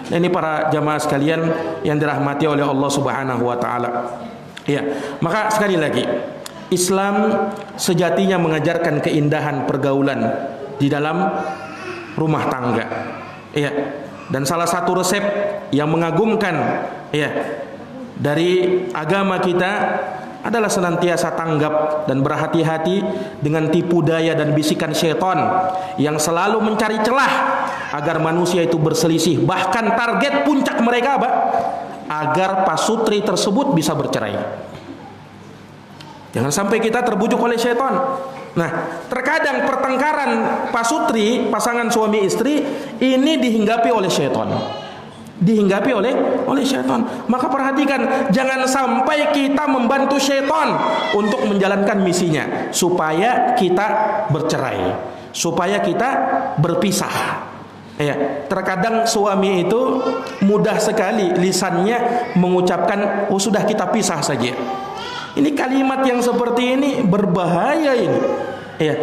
Nah, ini para jamaah sekalian yang dirahmati oleh Allah Subhanahu wa taala. Ya, maka sekali lagi, Islam sejatinya mengajarkan keindahan pergaulan di dalam rumah tangga. Ya. Dan salah satu resep yang mengagumkan ya dari agama kita adalah senantiasa tanggap dan berhati-hati dengan tipu daya dan bisikan syaitan yang selalu mencari celah agar manusia itu berselisih. Bahkan target puncak mereka apa? Agar pasutri tersebut bisa bercerai. Jangan sampai kita terbujuk oleh syaitan. Nah, terkadang pertengkaran pasutri, pasangan suami istri ini dihinggapi oleh syaitan. Dihinggapi oleh syaitan. Maka perhatikan, jangan sampai kita membantu syaitan untuk menjalankan misinya supaya kita bercerai, supaya kita berpisah. Ya, terkadang suami itu mudah sekali lisannya mengucapkan, "Oh sudah, kita pisah saja." Ini kalimat yang seperti ini berbahaya ini. Ya.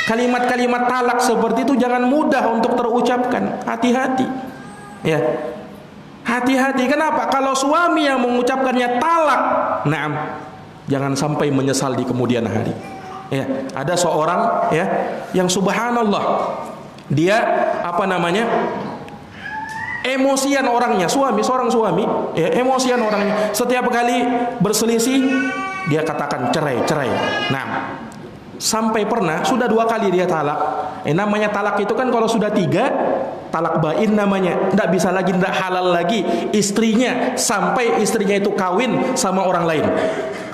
Kalimat-kalimat talak seperti itu jangan mudah untuk terucapkan. Hati-hati. Ya. Hati-hati. Kenapa? Kalau suami yang mengucapkannya talak, jangan sampai menyesal di kemudian hari. Ya, ada seorang ya yang subhanallah, dia emosian orangnya, seorang suami, ya, emosian orangnya. Setiap kali berselisih dia katakan cerai. Sampai pernah sudah 2 kali dia talak. Namanya talak itu kan kalau sudah 3, talak bain namanya. Tidak bisa lagi, tidak halal lagi istrinya sampai istrinya itu kawin sama orang lain.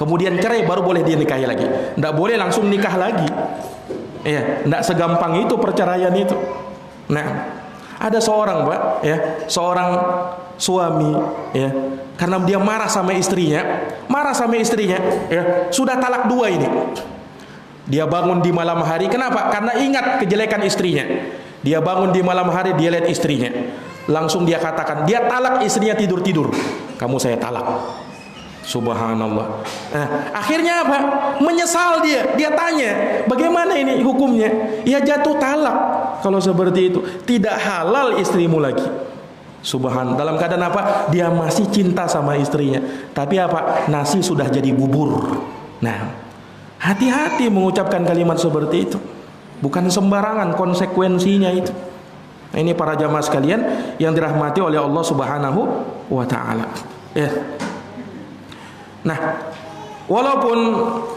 Kemudian cerai baru boleh dia nikahi lagi. Tidak boleh langsung nikah lagi. Ya, tidak segampang itu perceraian itu. Nah, ada seorang seorang suami, ya, karena dia marah sama istrinya, ya, sudah talak 2 ini. Dia bangun di malam hari. Kenapa? Karena ingat kejelekan istrinya. Dia bangun di malam hari, dia lihat istrinya. Langsung dia katakan, dia talak istrinya tidur-tidur. "Kamu saya talak." Subhanallah. Akhirnya apa? Menyesal dia. Dia tanya, "Bagaimana ini hukumnya?" Ya jatuh talak. Kalau seperti itu, tidak halal istrimu lagi. Subhanallah. Dalam keadaan apa? Dia masih cinta sama istrinya. Tapi apa? Nasi sudah jadi bubur. Nah, hati-hati mengucapkan kalimat seperti itu. Bukan sembarangan konsekuensinya itu. Nah, ini para jamaah sekalian yang dirahmati oleh Allah Subhanahu wa taala. Ya. Nah, walaupun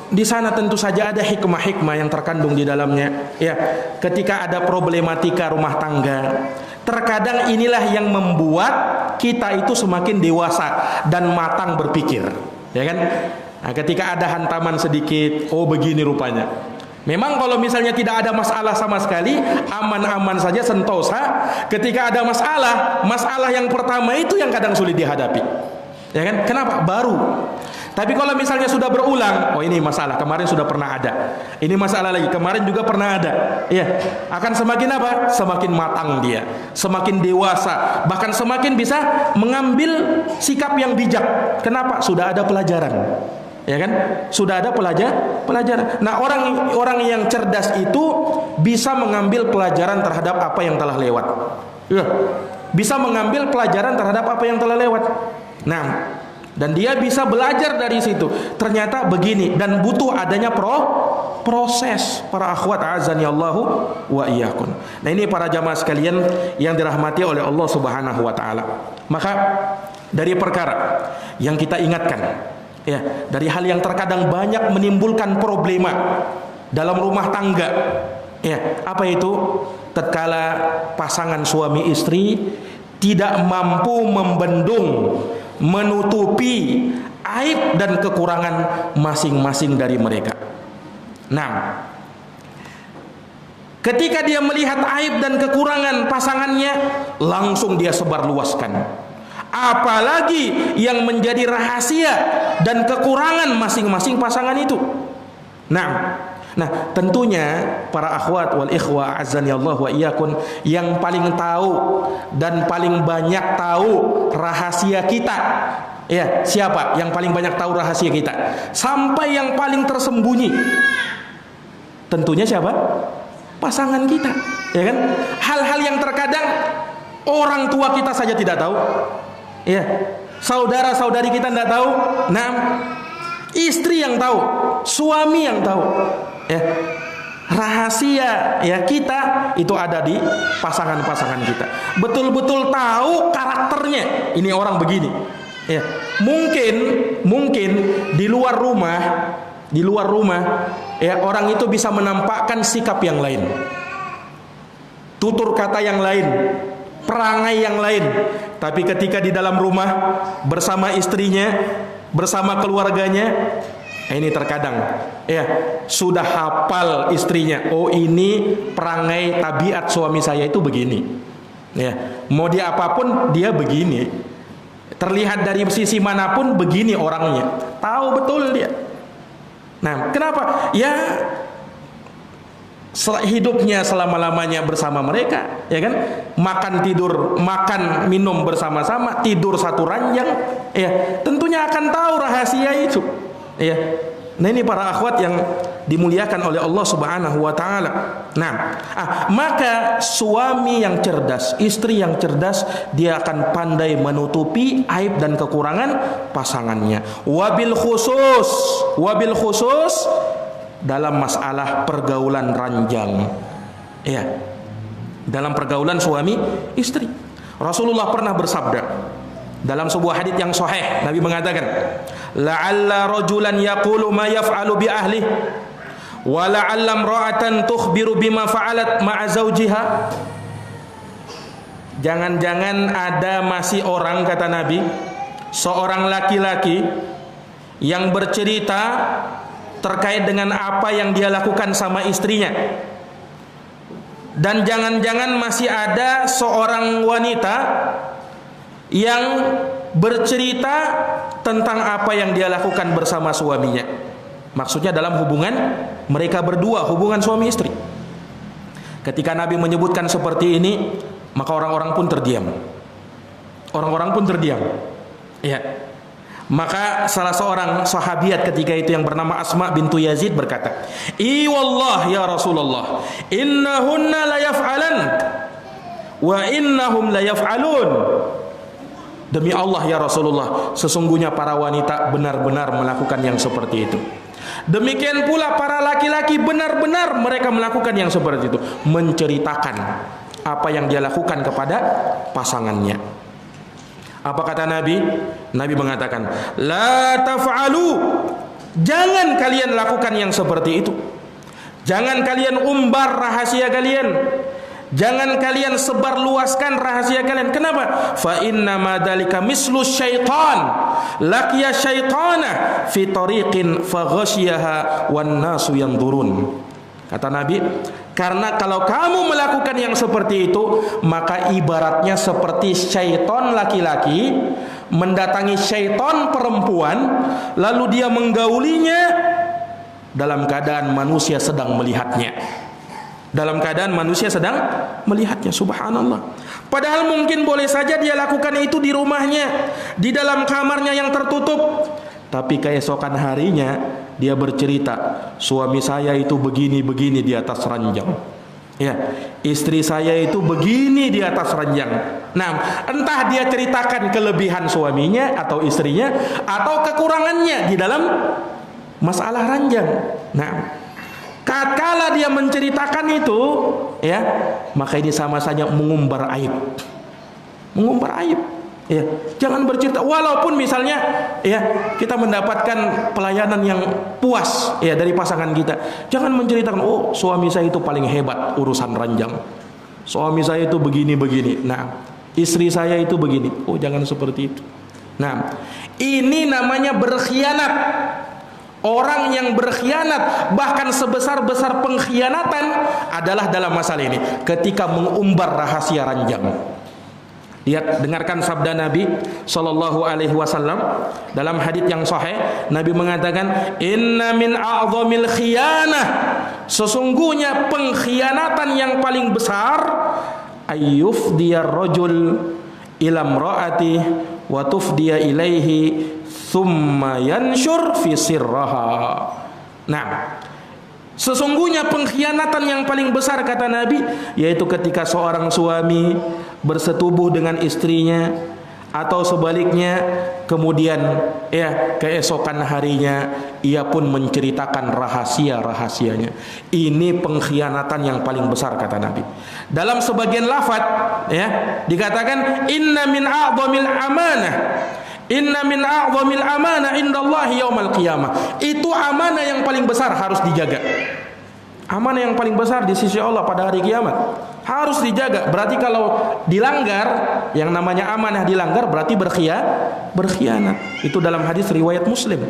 di sana tentu saja ada hikmah-hikmah yang terkandung di dalamnya. Ya, ketika ada problematika rumah tangga, terkadang inilah yang membuat kita itu semakin dewasa dan matang berpikir. Ya kan? Nah, ketika ada hantaman sedikit, oh begini rupanya. Memang kalau misalnya tidak ada masalah sama sekali, aman-aman saja, sentosa. Ketika ada masalah yang pertama itu yang kadang sulit dihadapi. Ya kan? Kenapa? Baru. Tapi kalau misalnya sudah berulang, oh ini masalah kemarin sudah pernah ada. Ini masalah lagi, kemarin juga pernah ada. Ya, akan semakin apa? Semakin matang dia, semakin dewasa, bahkan semakin bisa mengambil sikap yang bijak. Kenapa? Sudah ada pelajaran. Ya kan? Sudah ada pelajaran. Nah, orang yang cerdas itu bisa mengambil pelajaran terhadap apa yang telah lewat. Ya. Bisa mengambil pelajaran terhadap apa yang telah lewat. Nah, dan dia bisa belajar dari situ. Ternyata begini, dan butuh adanya proses. Para akhwat azani Allahu wa iyyakum. Nah, ini para jamaah sekalian yang dirahmati oleh Allah Subhanahu wa taala. Maka dari perkara yang kita ingatkan, ya, dari hal yang terkadang banyak menimbulkan problema dalam rumah tangga, ya, apa itu? Tatkala pasangan suami istri tidak mampu membendung, menutupi aib dan kekurangan masing-masing dari mereka. Nah, ketika dia melihat aib dan kekurangan pasangannya, langsung dia sebarluaskan. Apalagi yang menjadi rahasia dan kekurangan masing-masing pasangan itu. Nah, tentunya para akhwat wal ikhwah azani Allah wa iyyakum, yang paling tahu dan paling banyak tahu rahasia kita, ya, siapa yang paling banyak tahu rahasia kita sampai yang paling tersembunyi? Tentunya siapa? Pasangan kita, ya kan? Hal-hal yang terkadang orang tua kita saja tidak tahu, ya, saudara-saudari kita tidak tahu. Nah, istri yang tahu, suami yang tahu, ya, rahasia ya kita itu ada di pasangan-pasangan kita. Betul-betul tahu karakternya. Ini orang begini, Ya, mungkin di luar rumah ya orang itu bisa menampakkan sikap yang lain, tutur kata yang lain, perangai yang lain. Tapi ketika di dalam rumah bersama istrinya, bersama keluarganya, ini terkadang ya sudah hafal istrinya. Oh, ini perangai tabiat suami saya itu begini. Ya, mau dia apapun dia begini. Terlihat dari sisi manapun begini orangnya. Tahu betul dia. Nah, kenapa? Ya hidupnya selama-lamanya bersama mereka, ya kan? Makan tidur, makan minum bersama-sama, tidur satu ranjang, ya. Tentunya akan tahu rahasia itu, ya. Nah, ini para akhwat yang dimuliakan oleh Allah Subhanahu wa taala. Nah, maka suami yang cerdas, istri yang cerdas, dia akan pandai menutupi aib dan kekurangan pasangannya. Wabil khusus dalam masalah pergaulan ranjang. Ya. Dalam pergaulan suami istri. Rasulullah pernah bersabda dalam sebuah hadits yang sahih, Nabi mengatakan, la'alla rajulan yaqulu ma yaf'alu bi ahlihi wa la'alla imra'atan tukhbiru bima fa'alat ma'a zawjiha. Jangan-jangan ada masih orang, kata Nabi, seorang laki-laki yang bercerita terkait dengan apa yang dia lakukan sama istrinya. Dan jangan-jangan masih ada seorang wanita yang bercerita tentang apa yang dia lakukan bersama suaminya. Maksudnya dalam hubungan mereka berdua, hubungan suami istri. Ketika Nabi menyebutkan seperti ini, maka orang-orang pun terdiam. Ya. Maka salah seorang sahabiat ketika itu yang bernama Asma bintu Yazid berkata, "I wallah ya Rasulullah, innahunna la yaf'alan wa innahum la yaf'alun." Demi Allah ya Rasulullah, sesungguhnya para wanita benar-benar melakukan yang seperti itu. Demikian pula para laki-laki benar-benar mereka melakukan yang seperti itu, menceritakan apa yang dia lakukan kepada pasangannya. Apa kata Nabi? Nabi mengatakan, la taf'alu, jangan kalian lakukan yang seperti itu. Jangan kalian umbar rahasia kalian. Jangan kalian sebarluaskan rahasia kalian. Kenapa? Fa inna ma dzalika mislu syaitan laqiya syaitana fi tariqin fa ghasyiha wan nasu yanzurun. Kata Nabi, karena kalau kamu melakukan yang seperti itu, maka ibaratnya seperti syaitan laki-laki mendatangi syaitan perempuan, lalu dia menggaulinya dalam keadaan manusia sedang melihatnya. Dalam keadaan manusia sedang melihatnya, subhanallah. Padahal mungkin boleh saja dia lakukan itu di rumahnya, di dalam kamarnya yang tertutup. Tapi keesokan harinya dia bercerita, suami saya itu begini-begini di atas ranjang. Ya, istri saya itu begini di atas ranjang. Nah, entah dia ceritakan kelebihan suaminya atau istrinya atau kekurangannya di dalam masalah ranjang. Nah, tatkala dia menceritakan itu, ya, maka ini sama saja mengumbar aib. Mengumbar aib. Ya, jangan bercerita walaupun misalnya ya kita mendapatkan pelayanan yang puas ya dari pasangan kita. Jangan menceritakan, oh suami saya itu paling hebat urusan ranjang. Suami saya itu begini-begini. Nah, istri saya itu begini. Oh, jangan seperti itu. Nah, ini namanya berkhianat. Orang yang berkhianat, bahkan sebesar-besar pengkhianatan adalah dalam masalah ini, ketika mengumbar rahasia ranjang. Lihat, dengarkan sabda Nabi sallallahu alaihi wasallam dalam hadits yang sahih. Nabi mengatakan, "Inna min a'dhamil khiyanah." Sesungguhnya pengkhianatan yang paling besar, ayyufdiyar rajul ila imraati wa tufdiya ilaihi thumma yanshur fi sirraha. Nah, sesungguhnya pengkhianatan yang paling besar, kata Nabi, yaitu ketika seorang suami bersetubuh dengan istrinya atau sebaliknya, kemudian ya keesokan harinya ia pun menceritakan rahasia-rahasianya. Ini pengkhianatan yang paling besar, kata Nabi. Dalam sebagian lafaz ya dikatakan, inna min a'dhamil amanah Inna min a'zamil amanah indallahi yaumal qiyamah. Itu amanah yang paling besar, harus dijaga. Amanah yang paling besar di sisi Allah pada hari kiamat harus dijaga. Berarti kalau dilanggar, yang namanya amanah dilanggar, berarti berkhianat. Itu dalam hadis riwayat Muslim.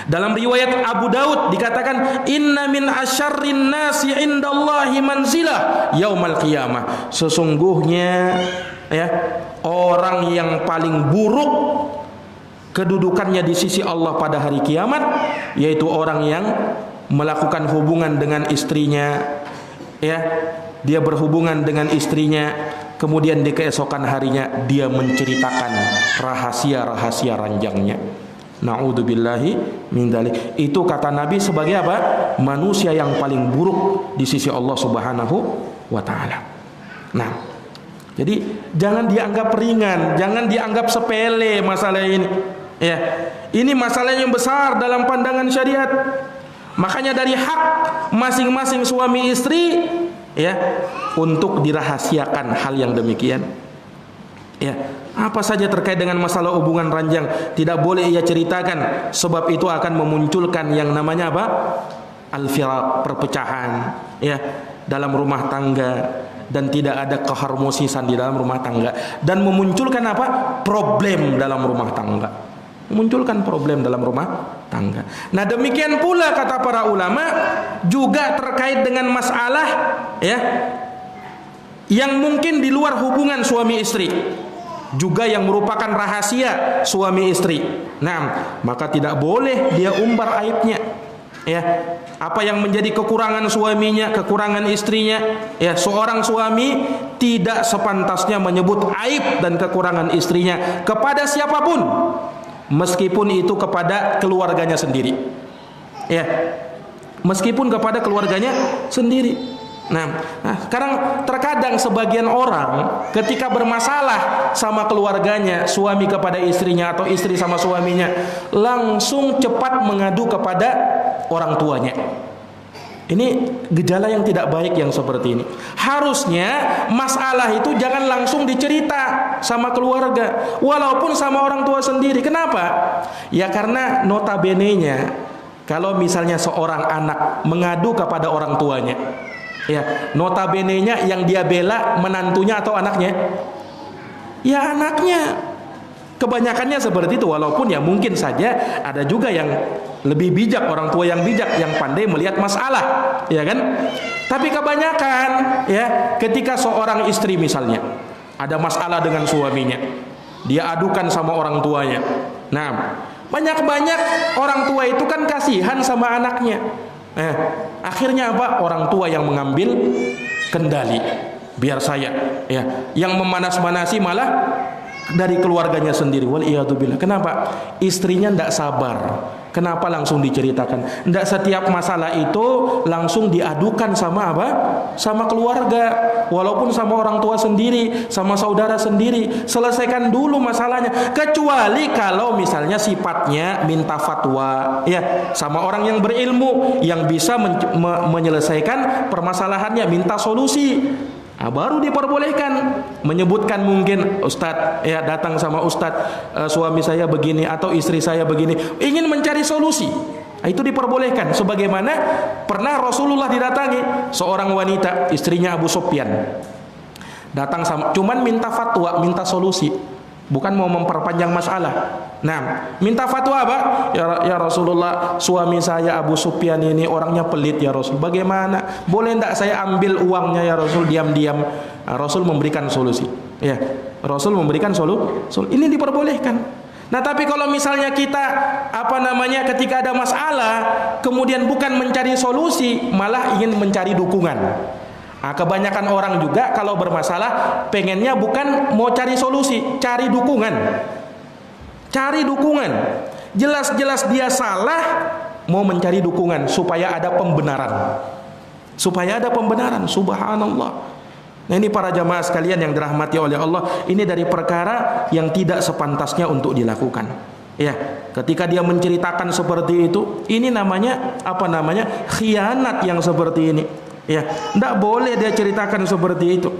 Dalam riwayat Abu Daud dikatakan, inna min asyarrin nasi indallahi manzilah yaumal qiyamah. Sesungguhnya ya, orang yang paling buruk kedudukannya di sisi Allah pada hari kiamat, yaitu orang yang melakukan hubungan dengan istrinya, ya, dia berhubungan dengan istrinya, kemudian di keesokan harinya dia menceritakan rahasia-rahasia ranjangnya. Na'udzubillahi min dzalik. Itu kata Nabi sebagai apa? Manusia yang paling buruk di sisi Allah Subhanahu wa taala. Nah, jadi jangan dianggap ringan, jangan dianggap sepele masalah ini. Ya, ini masalah yang besar dalam pandangan syariat. Makanya dari hak masing-masing suami istri, ya, untuk dirahasiakan hal yang demikian. Ya, apa saja terkait dengan masalah hubungan ranjang tidak boleh ia ceritakan, sebab itu akan memunculkan yang namanya apa? Al-firaq, perpecahan, ya, dalam rumah tangga, dan tidak ada keharmonisan di dalam rumah tangga, dan memunculkan apa? Problem dalam rumah tangga. Memunculkan problem dalam rumah tangga. Nah, demikian pula kata para ulama juga terkait dengan masalah, ya, yang mungkin di luar hubungan suami istri, juga yang merupakan rahasia suami istri. Nah, maka tidak boleh dia umbar aibnya. Ya, apa yang menjadi kekurangan suaminya, kekurangan istrinya, ya, seorang suami tidak sepantasnya menyebut aib dan kekurangan istrinya kepada siapapun, meskipun itu kepada keluarganya sendiri. Ya, meskipun kepada keluarganya sendiri. Nah, sekarang terkadang sebagian orang ketika bermasalah sama keluarganya, suami kepada istrinya atau istri sama suaminya, langsung cepat mengadu kepada orang tuanya. Ini gejala yang tidak baik yang seperti ini. Harusnya masalah itu jangan langsung dicerita sama keluarga, walaupun sama orang tua sendiri. Kenapa? Ya karena notabene-nya, kalau misalnya seorang anak mengadu kepada orang tuanya, ya, notabene-nya yang dia bela menantunya atau anaknya? Ya anaknya. Kebanyakannya seperti itu, walaupun ya mungkin saja ada juga yang lebih bijak, orang tua yang bijak, yang pandai melihat masalah, ya kan? Tapi kebanyakan, ya, ketika seorang istri misalnya ada masalah dengan suaminya, dia adukan sama orang tuanya. Nah, banyak-banyak orang tua itu kan kasihan sama anaknya. Akhirnya apa? Orang tua yang mengambil kendali. Biar saya, ya, yang memanas-manasi malah dari keluarganya sendiri. Waliyadzubillah. Kenapa? Istrinya tidak sabar. Kenapa langsung diceritakan? Tidak setiap masalah itu langsung diadukan sama apa? Sama keluarga, walaupun sama orang tua sendiri, sama saudara sendiri. Selesaikan dulu masalahnya. Kecuali kalau misalnya sifatnya minta fatwa, ya, sama orang yang berilmu, yang bisa menyelesaikan permasalahannya, minta solusi. Baru diperbolehkan menyebutkan, mungkin Ustadz, ya, datang sama Ustadz, suami saya begini atau istri saya begini, ingin mencari solusi. Itu diperbolehkan. Sebagaimana pernah Rasulullah didatangi seorang wanita, istrinya Abu Sufyan, datang sama, cuman minta fatwa, minta solusi, bukan mau memperpanjang masalah. Nah, minta fatwa apa? Ya Rasulullah, suami saya Abu Sufyan ini orangnya pelit ya Rasul. Bagaimana? Boleh enggak saya ambil uangnya ya Rasul, diam-diam? Rasul memberikan solusi. Ya, Rasul memberikan solusi. Ini diperbolehkan. Nah, tapi kalau misalnya kita ketika ada masalah kemudian bukan mencari solusi, malah ingin mencari dukungan. Kebanyakan orang juga kalau bermasalah pengennya bukan mau cari solusi, cari dukungan. Cari dukungan. Jelas-jelas dia salah, mau mencari dukungan supaya ada pembenaran. Supaya ada pembenaran. Subhanallah. Nah, ini para jamaah sekalian yang dirahmati oleh Allah, ini dari perkara yang tidak sepantasnya untuk dilakukan. Ya, ketika dia menceritakan seperti itu, ini namanya khianat yang seperti ini. Ya, tidak boleh dia ceritakan seperti itu.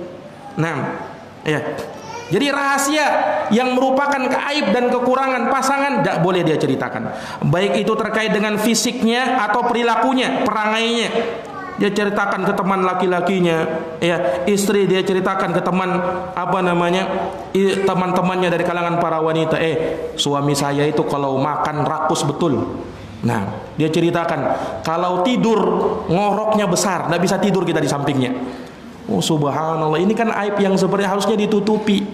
Nah, ya. Jadi rahasia yang merupakan keaib dan kekurangan pasangan tidak boleh dia ceritakan. Baik itu terkait dengan fisiknya atau perilakunya, perangainya. Dia ceritakan ke teman laki-lakinya, ya, istri dia ceritakan ke teman teman-temannya dari kalangan para wanita. Suami saya itu kalau makan rakus betul. Nah, dia ceritakan kalau tidur ngoroknya besar, tidak bisa tidur kita di sampingnya. Oh subhanallah, ini kan aib yang sebenarnya harusnya ditutupi.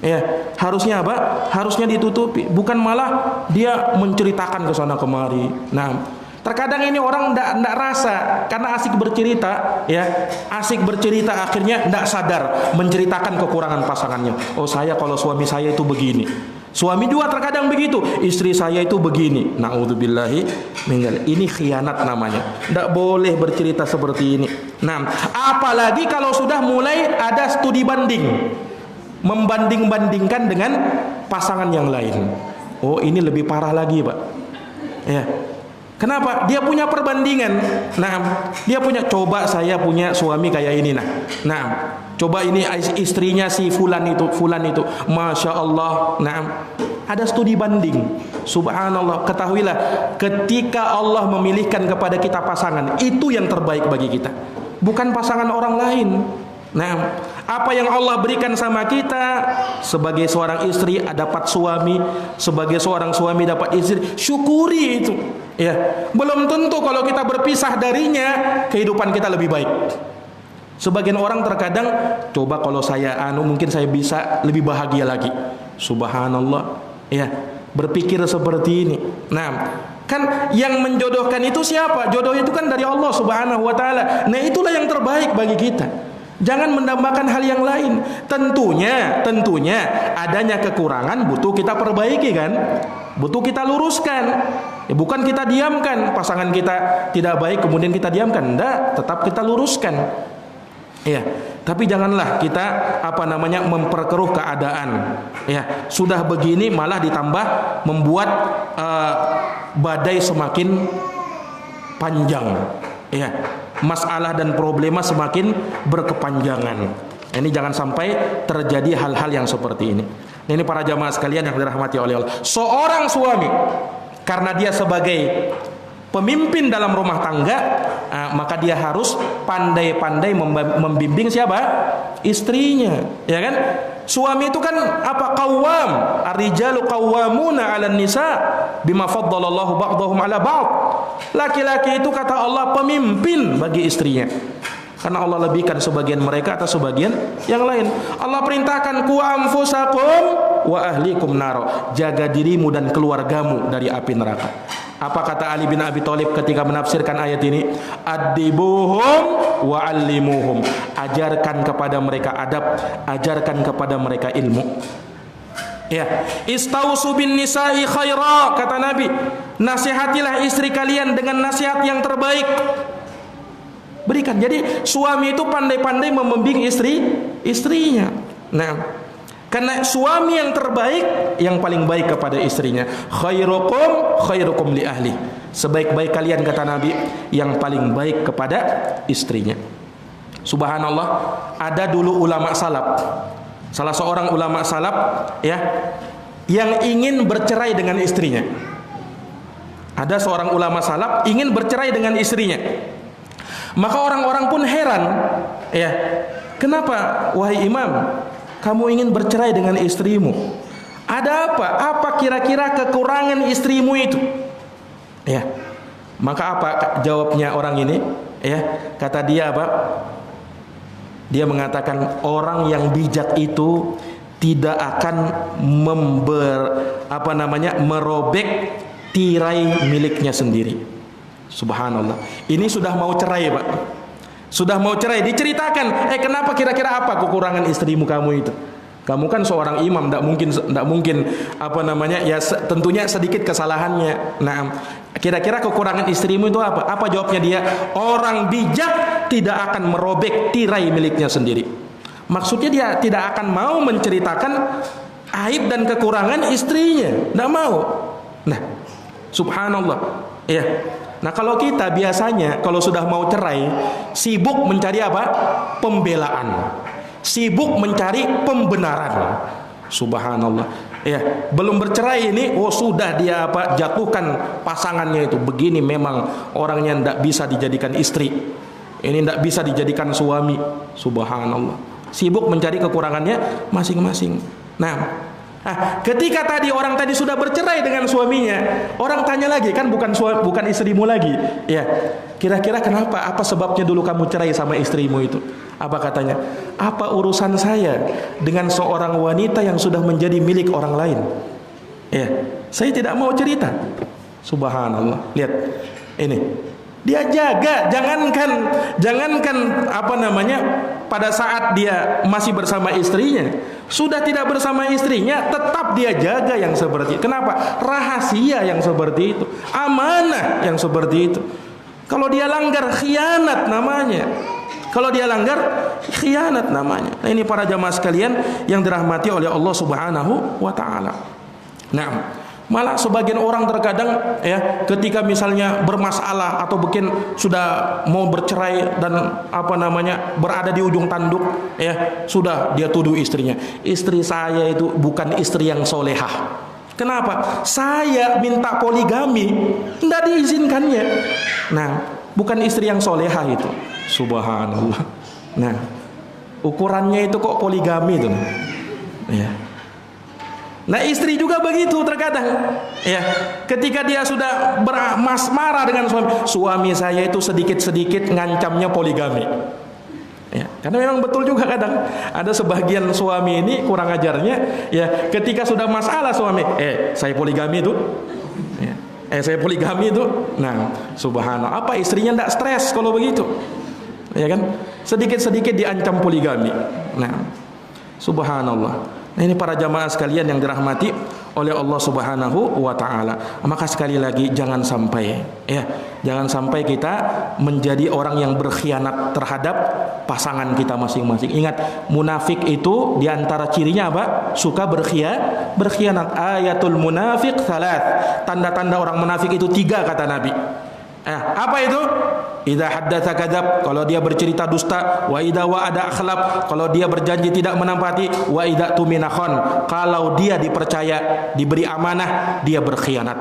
Ya, harusnya apa? Harusnya ditutupi, bukan malah dia menceritakan ke sana kemari. Nah, terkadang ini orang ndak rasa karena asik bercerita, ya. Asik bercerita akhirnya ndak sadar menceritakan kekurangan pasangannya. Oh, saya kalau suami saya itu begini. Suami juga terkadang begitu, istri saya itu begini. Na'udzubillahi minzalik. Ini khianat namanya. Ndak boleh bercerita seperti ini. Nah, apalagi kalau sudah mulai ada studi banding, membanding-bandingkan dengan pasangan yang lain. Oh, ini lebih parah lagi, Pak. Ya. Kenapa? Dia punya perbandingan. Nah, dia punya, coba saya punya suami kayak ini. Nah, coba ini istrinya si fulan itu, masya Allah. Nah, ada studi banding. Subhanallah. Ketahuilah, ketika Allah memilihkan kepada kita pasangan, itu yang terbaik bagi kita, bukan pasangan orang lain. Nah, apa yang Allah berikan sama kita, sebagai seorang istri dapat suami, sebagai seorang suami dapat istri, syukuri itu. Ya, belum tentu kalau kita berpisah darinya kehidupan kita lebih baik. Sebagian orang terkadang, coba kalau saya mungkin saya bisa lebih bahagia lagi. Subhanallah. Ya, berpikir seperti ini. Nah, kan yang menjodohkan itu siapa? Jodoh itu kan dari Allah Subhanahu wa taala. Nah, itulah yang terbaik bagi kita. Jangan mendambakan hal yang lain. Tentunya adanya kekurangan butuh kita perbaiki kan? Butuh kita luruskan. Ya, bukan kita diamkan. Pasangan kita tidak baik kemudian kita diamkan. Enggak, tetap kita luruskan. Ya, tapi janganlah kita memperkeruh keadaan. Ya, sudah begini malah ditambah membuat badai semakin panjang. Ya, masalah dan problema semakin berkepanjangan. Ini jangan sampai terjadi hal-hal yang seperti ini. Ini para jamaah sekalian yang dirahmati oleh Allah. Seorang suami, karena dia sebagai pemimpin dalam rumah tangga, maka dia harus pandai-pandai membimbing siapa? Istrinya, ya kan? Suami itu kan apa? Qawwam. Ar-rijalu qawwamuna 'alan nisa bima faddalallahu ba'dahum 'ala ba'd. Laki-laki itu kata Allah pemimpin bagi istrinya, karena Allah lebihkan sebagian mereka atas sebagian yang lain. Allah perintahkan ku anfusakum wa ahlikum nar. Jaga dirimu dan keluargamu dari api neraka. Apa kata Ali bin Abi Thalib ketika menafsirkan ayat ini? Adibuhum wa allimuhum. Ajarkan kepada mereka adab, ajarkan kepada mereka ilmu. Ya, istausu bin nisa'i khaira, kata Nabi. Nasihatilah istri kalian dengan nasihat yang terbaik. Berikan. Jadi suami itu pandai-pandai membimbing istrinya. Nah, karena suami yang terbaik, yang paling baik kepada istrinya. Khairukum li ahli. Sebaik-baik kalian, kata Nabi, yang paling baik kepada istrinya. Subhanallah, ada dulu ulama salaf. Salah seorang ulama salaf, ya, yang ingin bercerai dengan istrinya. Ada seorang ulama salaf ingin bercerai dengan istrinya. Maka orang-orang pun heran, ya, kenapa wahai imam kamu ingin bercerai dengan istrimu? Ada apa? Apa kira-kira kekurangan istrimu itu? Ya. Maka apa jawabnya orang ini? Ya, kata dia apa? Dia mengatakan orang yang bijak itu tidak akan merobek tirai miliknya sendiri. Subhanallah. Ini sudah mau cerai, Pak. Sudah mau cerai, diceritakan, kenapa kira-kira apa kekurangan istrimu kamu itu? Kamu kan seorang imam, tidak mungkin ya tentunya sedikit kesalahannya. Nah, kira-kira kekurangan istrimu itu apa? Apa jawabnya dia? Orang bijak tidak akan merobek tirai miliknya sendiri. Maksudnya dia tidak akan mau menceritakan aib dan kekurangan istrinya, tidak mau. Nah, subhanallah. Ya. Nah, kalau kita biasanya kalau sudah mau cerai sibuk mencari apa? Pembelaan. sibuk mencari pembenaran. Subhanallah. Ya, belum bercerai ini, oh sudah dia jatuhkan pasangannya itu. Begini memang orangnya tidak bisa dijadikan istri. Ini tidak bisa dijadikan suami. Subhanallah. Sibuk mencari kekurangannya masing-masing. Nah, ketika tadi orang tadi sudah bercerai dengan suaminya, orang tanya lagi, kan bukan istrimu lagi. Ya, kira-kira kenapa? Apa sebabnya dulu kamu cerai sama istrimu itu? Apa katanya? Apa urusan saya dengan seorang wanita yang sudah menjadi milik orang lain? Ya, saya tidak mau cerita. Subhanallah. Lihat, ini dia jaga, jangankan pada saat dia masih bersama istrinya, sudah tidak bersama istrinya, tetap dia jaga yang seperti itu. Kenapa? Rahasia yang seperti itu, amanah yang seperti itu. Kalau dia langgar, khianat namanya. Kalau dia langgar, khianat namanya. Nah, ini para jamaah sekalian yang dirahmati oleh Allah Subhanahu wa taala. Nah, malah sebagian orang terkadang ya, ketika misalnya bermasalah atau mungkin sudah mau bercerai dan berada di ujung tanduk, ya, sudah dia tuduh istrinya. Istri saya itu bukan istri yang solehah. Kenapa? Saya minta poligami, tidak diizinkannya. Nah, bukan istri yang solehah itu. Subhanallah. Nah, ukurannya itu kok poligami itu. Ya. Nah, istri juga begitu terkadang. Ya, ketika dia sudah marah dengan suami saya itu sedikit-sedikit ngancamnya poligami. Ya, karena memang betul juga kadang ada sebagian suami ini kurang ajarnya. Ya, ketika sudah masalah suami, saya poligami itu. Ya, saya poligami itu. Nah, subhanallah. Apa istrinya tidak stres kalau begitu? Ya kan? Sedikit-sedikit diancam poligami. Nah, subhanallah. Nah, ini para jamaah sekalian yang dirahmati oleh Allah Subhanahu wa taala. Maka sekali lagi jangan sampai kita menjadi orang yang berkhianat terhadap pasangan kita masing-masing. Ingat, munafik itu diantara cirinya apa? Suka berkhianat. Ayatul munafiq salat. Tanda-tanda orang munafik itu 3 kata Nabi. Apa itu? Idza haddatsa kadzab, kalau dia bercerita dusta, wa idza wa'ada akhlaf, kalau dia berjanji tidak menepati, wa idza tumina khon, kalau dia dipercaya, diberi amanah, dia berkhianat.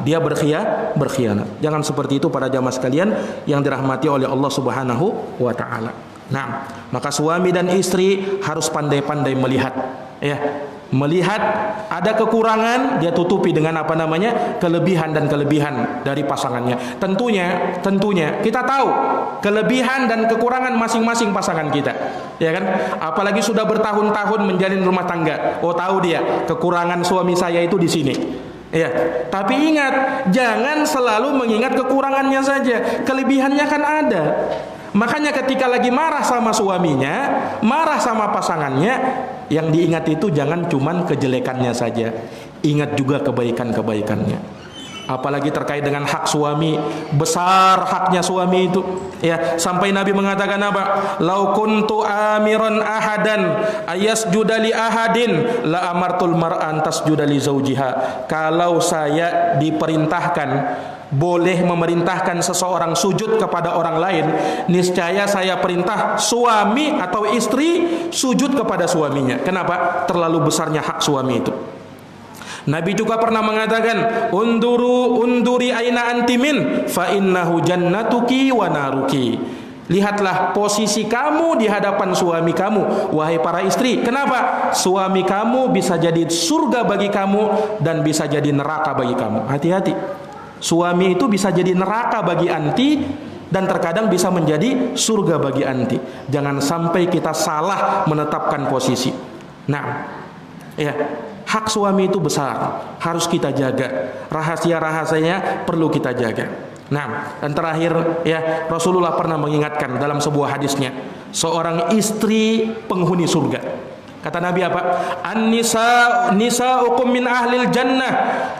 Dia berkhianat. Jangan seperti itu para jamaah sekalian yang dirahmati oleh Allah Subhanahu wa taala. Nah, maka suami dan istri harus pandai-pandai melihat, ya. Melihat ada kekurangan, dia tutupi dengan kelebihan dan kelebihan dari pasangannya. Tentunya kita tahu kelebihan dan kekurangan masing-masing pasangan kita, ya kan? Apalagi sudah bertahun-tahun menjalin rumah tangga. Oh, tahu dia kekurangan suami saya itu di sini. Ya, tapi ingat, jangan selalu mengingat kekurangannya saja. Kelebihannya kan ada. Makanya ketika lagi marah sama suaminya, marah sama pasangannya, yang diingat itu jangan cuman kejelekannya saja, ingat juga kebaikan-kebaikannya. Apalagi terkait dengan hak suami, besar haknya suami itu, ya, sampai Nabi mengatakan apa? Lau kuntu amiran ahadan ayasjuda li ahadin la amartul mar'an tasjuda li zaujiha. Kalau saya diperintahkan, boleh memerintahkan seseorang sujud kepada orang lain, niscaya saya perintah suami atau istri sujud kepada suaminya. Kenapa? Terlalu besarnya hak suami itu. Nabi juga pernah mengatakan, unduri aina antimin fa innahu jannatuki wa naruki. Lihatlah posisi kamu di hadapan suami kamu, wahai para istri. Kenapa? Suami kamu bisa jadi surga bagi kamu dan bisa jadi neraka bagi kamu. Hati-hati. Suami itu bisa jadi neraka bagi anti dan terkadang bisa menjadi surga bagi anti. Jangan sampai kita salah menetapkan posisi. Nah, ya, hak suami itu besar, harus kita jaga. Rahasia-rahasianya perlu kita jaga. Nah, dan terakhir, ya, Rasulullah pernah mengingatkan dalam sebuah hadisnya, seorang istri penghuni surga. Kata Nabi apa? Nisa'ukum min ahlil jannah.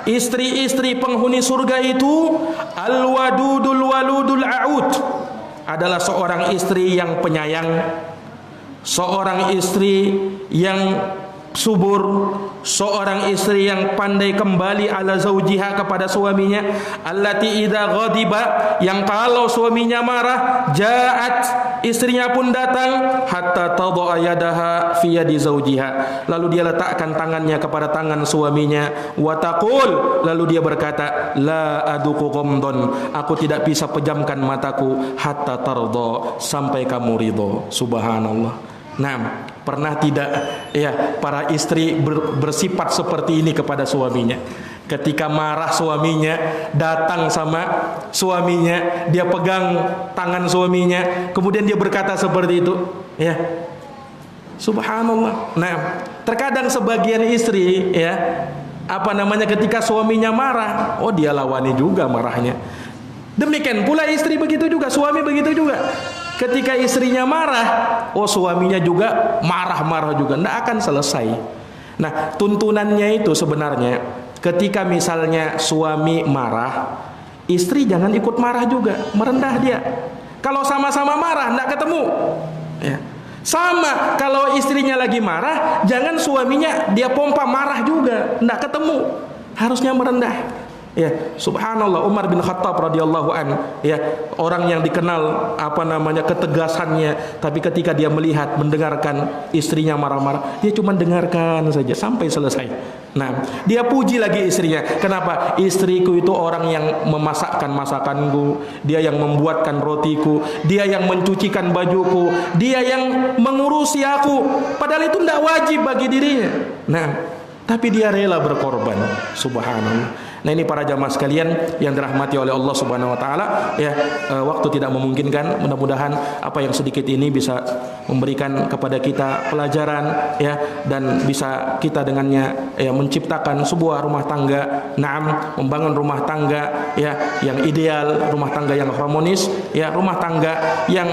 Istri-istri penghuni surga itu al-wadudul waludul a'ud. Adalah seorang istri yang penyayang, seorang istri yang subur, seorang istri yang pandai kembali ala zaujiha kepada suaminya, allati idza ghadiba, yang kalau suaminya marah, jaat, istrinya pun datang, hatta tadha yadaha fi yadi zaujiha, lalu dia letakkan tangannya kepada tangan suaminya, wa taqul, lalu dia berkata, la aduqu ghamdon, aku tidak bisa pejamkan mataku hatta tardha, sampai kamu ridho. Subhanallah. Nah, pernah tidak ya para istri bersifat seperti ini kepada suaminya? Ketika marah suaminya, datang sama suaminya, dia pegang tangan suaminya, kemudian dia berkata seperti itu, ya. Subhanallah. Nah, terkadang sebagian istri ya, ketika suaminya marah, oh dia lawani juga marahnya. Demikian pula istri begitu juga, suami begitu juga. Ketika istrinya marah, oh suaminya juga marah-marah juga, tidak akan selesai. Nah, tuntunannya itu sebenarnya ketika misalnya suami marah, istri jangan ikut marah juga, merendah dia. Kalau sama-sama marah, tidak ketemu. Ya. Sama, kalau istrinya lagi marah, jangan suaminya dia pompa marah juga, tidak ketemu. Harusnya merendah. Ya, subhanallah, Umar bin Khattab radhiyallahu an, ya, orang yang dikenal ketegasannya, tapi ketika dia melihat mendengarkan istrinya marah-marah, dia cuma dengarkan saja sampai selesai. Nah, dia puji lagi istrinya. Kenapa? Istriku itu orang yang memasakkan masakanku, dia yang membuatkan rotiku, dia yang mencucikan bajuku, dia yang mengurusi aku. Padahal itu tidak wajib bagi dirinya. Nah, tapi dia rela berkorban. Subhanallah. Nah, ini para jamaah sekalian yang dirahmati oleh Allah Subhanahu wa taala, ya, waktu tidak memungkinkan, mudah-mudahan apa yang sedikit ini bisa memberikan kepada kita pelajaran, ya, dan bisa kita dengannya ya menciptakan sebuah rumah tangga, naam, membangun rumah tangga ya yang ideal, rumah tangga yang harmonis, ya, rumah tangga yang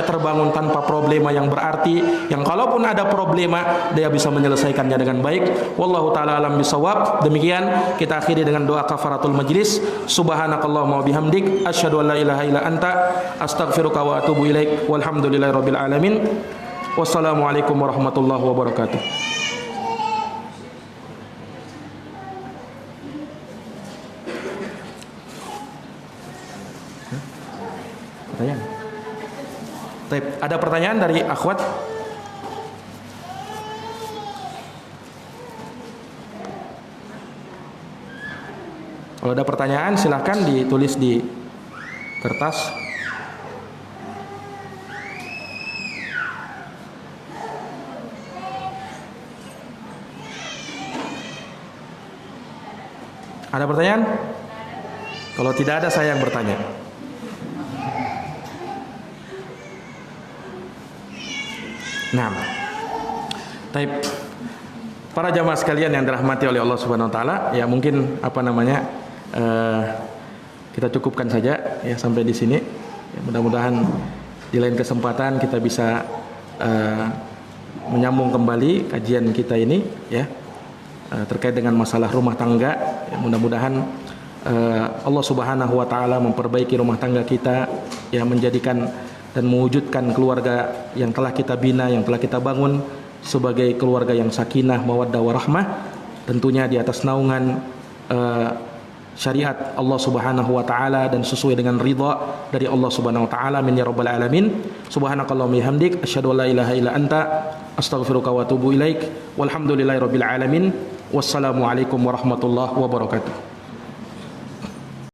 terbangun tanpa problema yang berarti, yang kalaupun ada problema dia bisa menyelesaikannya dengan baik. Wallahu taala alam bisawab. Demikian kita akhiri dengan doa kafaratul majlis. Subhanakallahumma wa bihamdik, asyhadu an la ilaha illa anta, astaghfiruka wa atubu ilaik. Walhamdulillahirabbil alamin. Wassalamualaikum warahmatullahi wabarakatuh. Pertanyaan? Ada pertanyaan dari akhwat? Kalau ada pertanyaan silahkan ditulis di kertas. Ada pertanyaan? Kalau tidak ada, saya yang bertanya. Nah, para jamaah sekalian yang dirahmati oleh Allah Subhanahu wa taala, ya mungkin kita cukupkan saja ya sampai di sini. Ya, mudah-mudahan di lain kesempatan kita bisa menyambung kembali kajian kita ini, ya, terkait dengan masalah rumah tangga. Ya, mudah-mudahan Allah Subhanahu wa taala memperbaiki rumah tangga kita, ya, menjadikan dan mewujudkan keluarga yang telah kita bina, yang telah kita bangun sebagai keluarga yang sakinah, mawaddah warahmah, tentunya di atas naungan syariat Allah Subhanahu wa taala dan sesuai dengan ridha dari Allah Subhanahu wa taala. Amin ya rabbal alamin. Subhanakallahumma bihamdik, asyhadu an la ilaha illa anta, astaghfiruka wa atubu ilaik. Walhamdulillahirabbil alamin. Wassalamualaikum warahmatullahi wabarakatuh.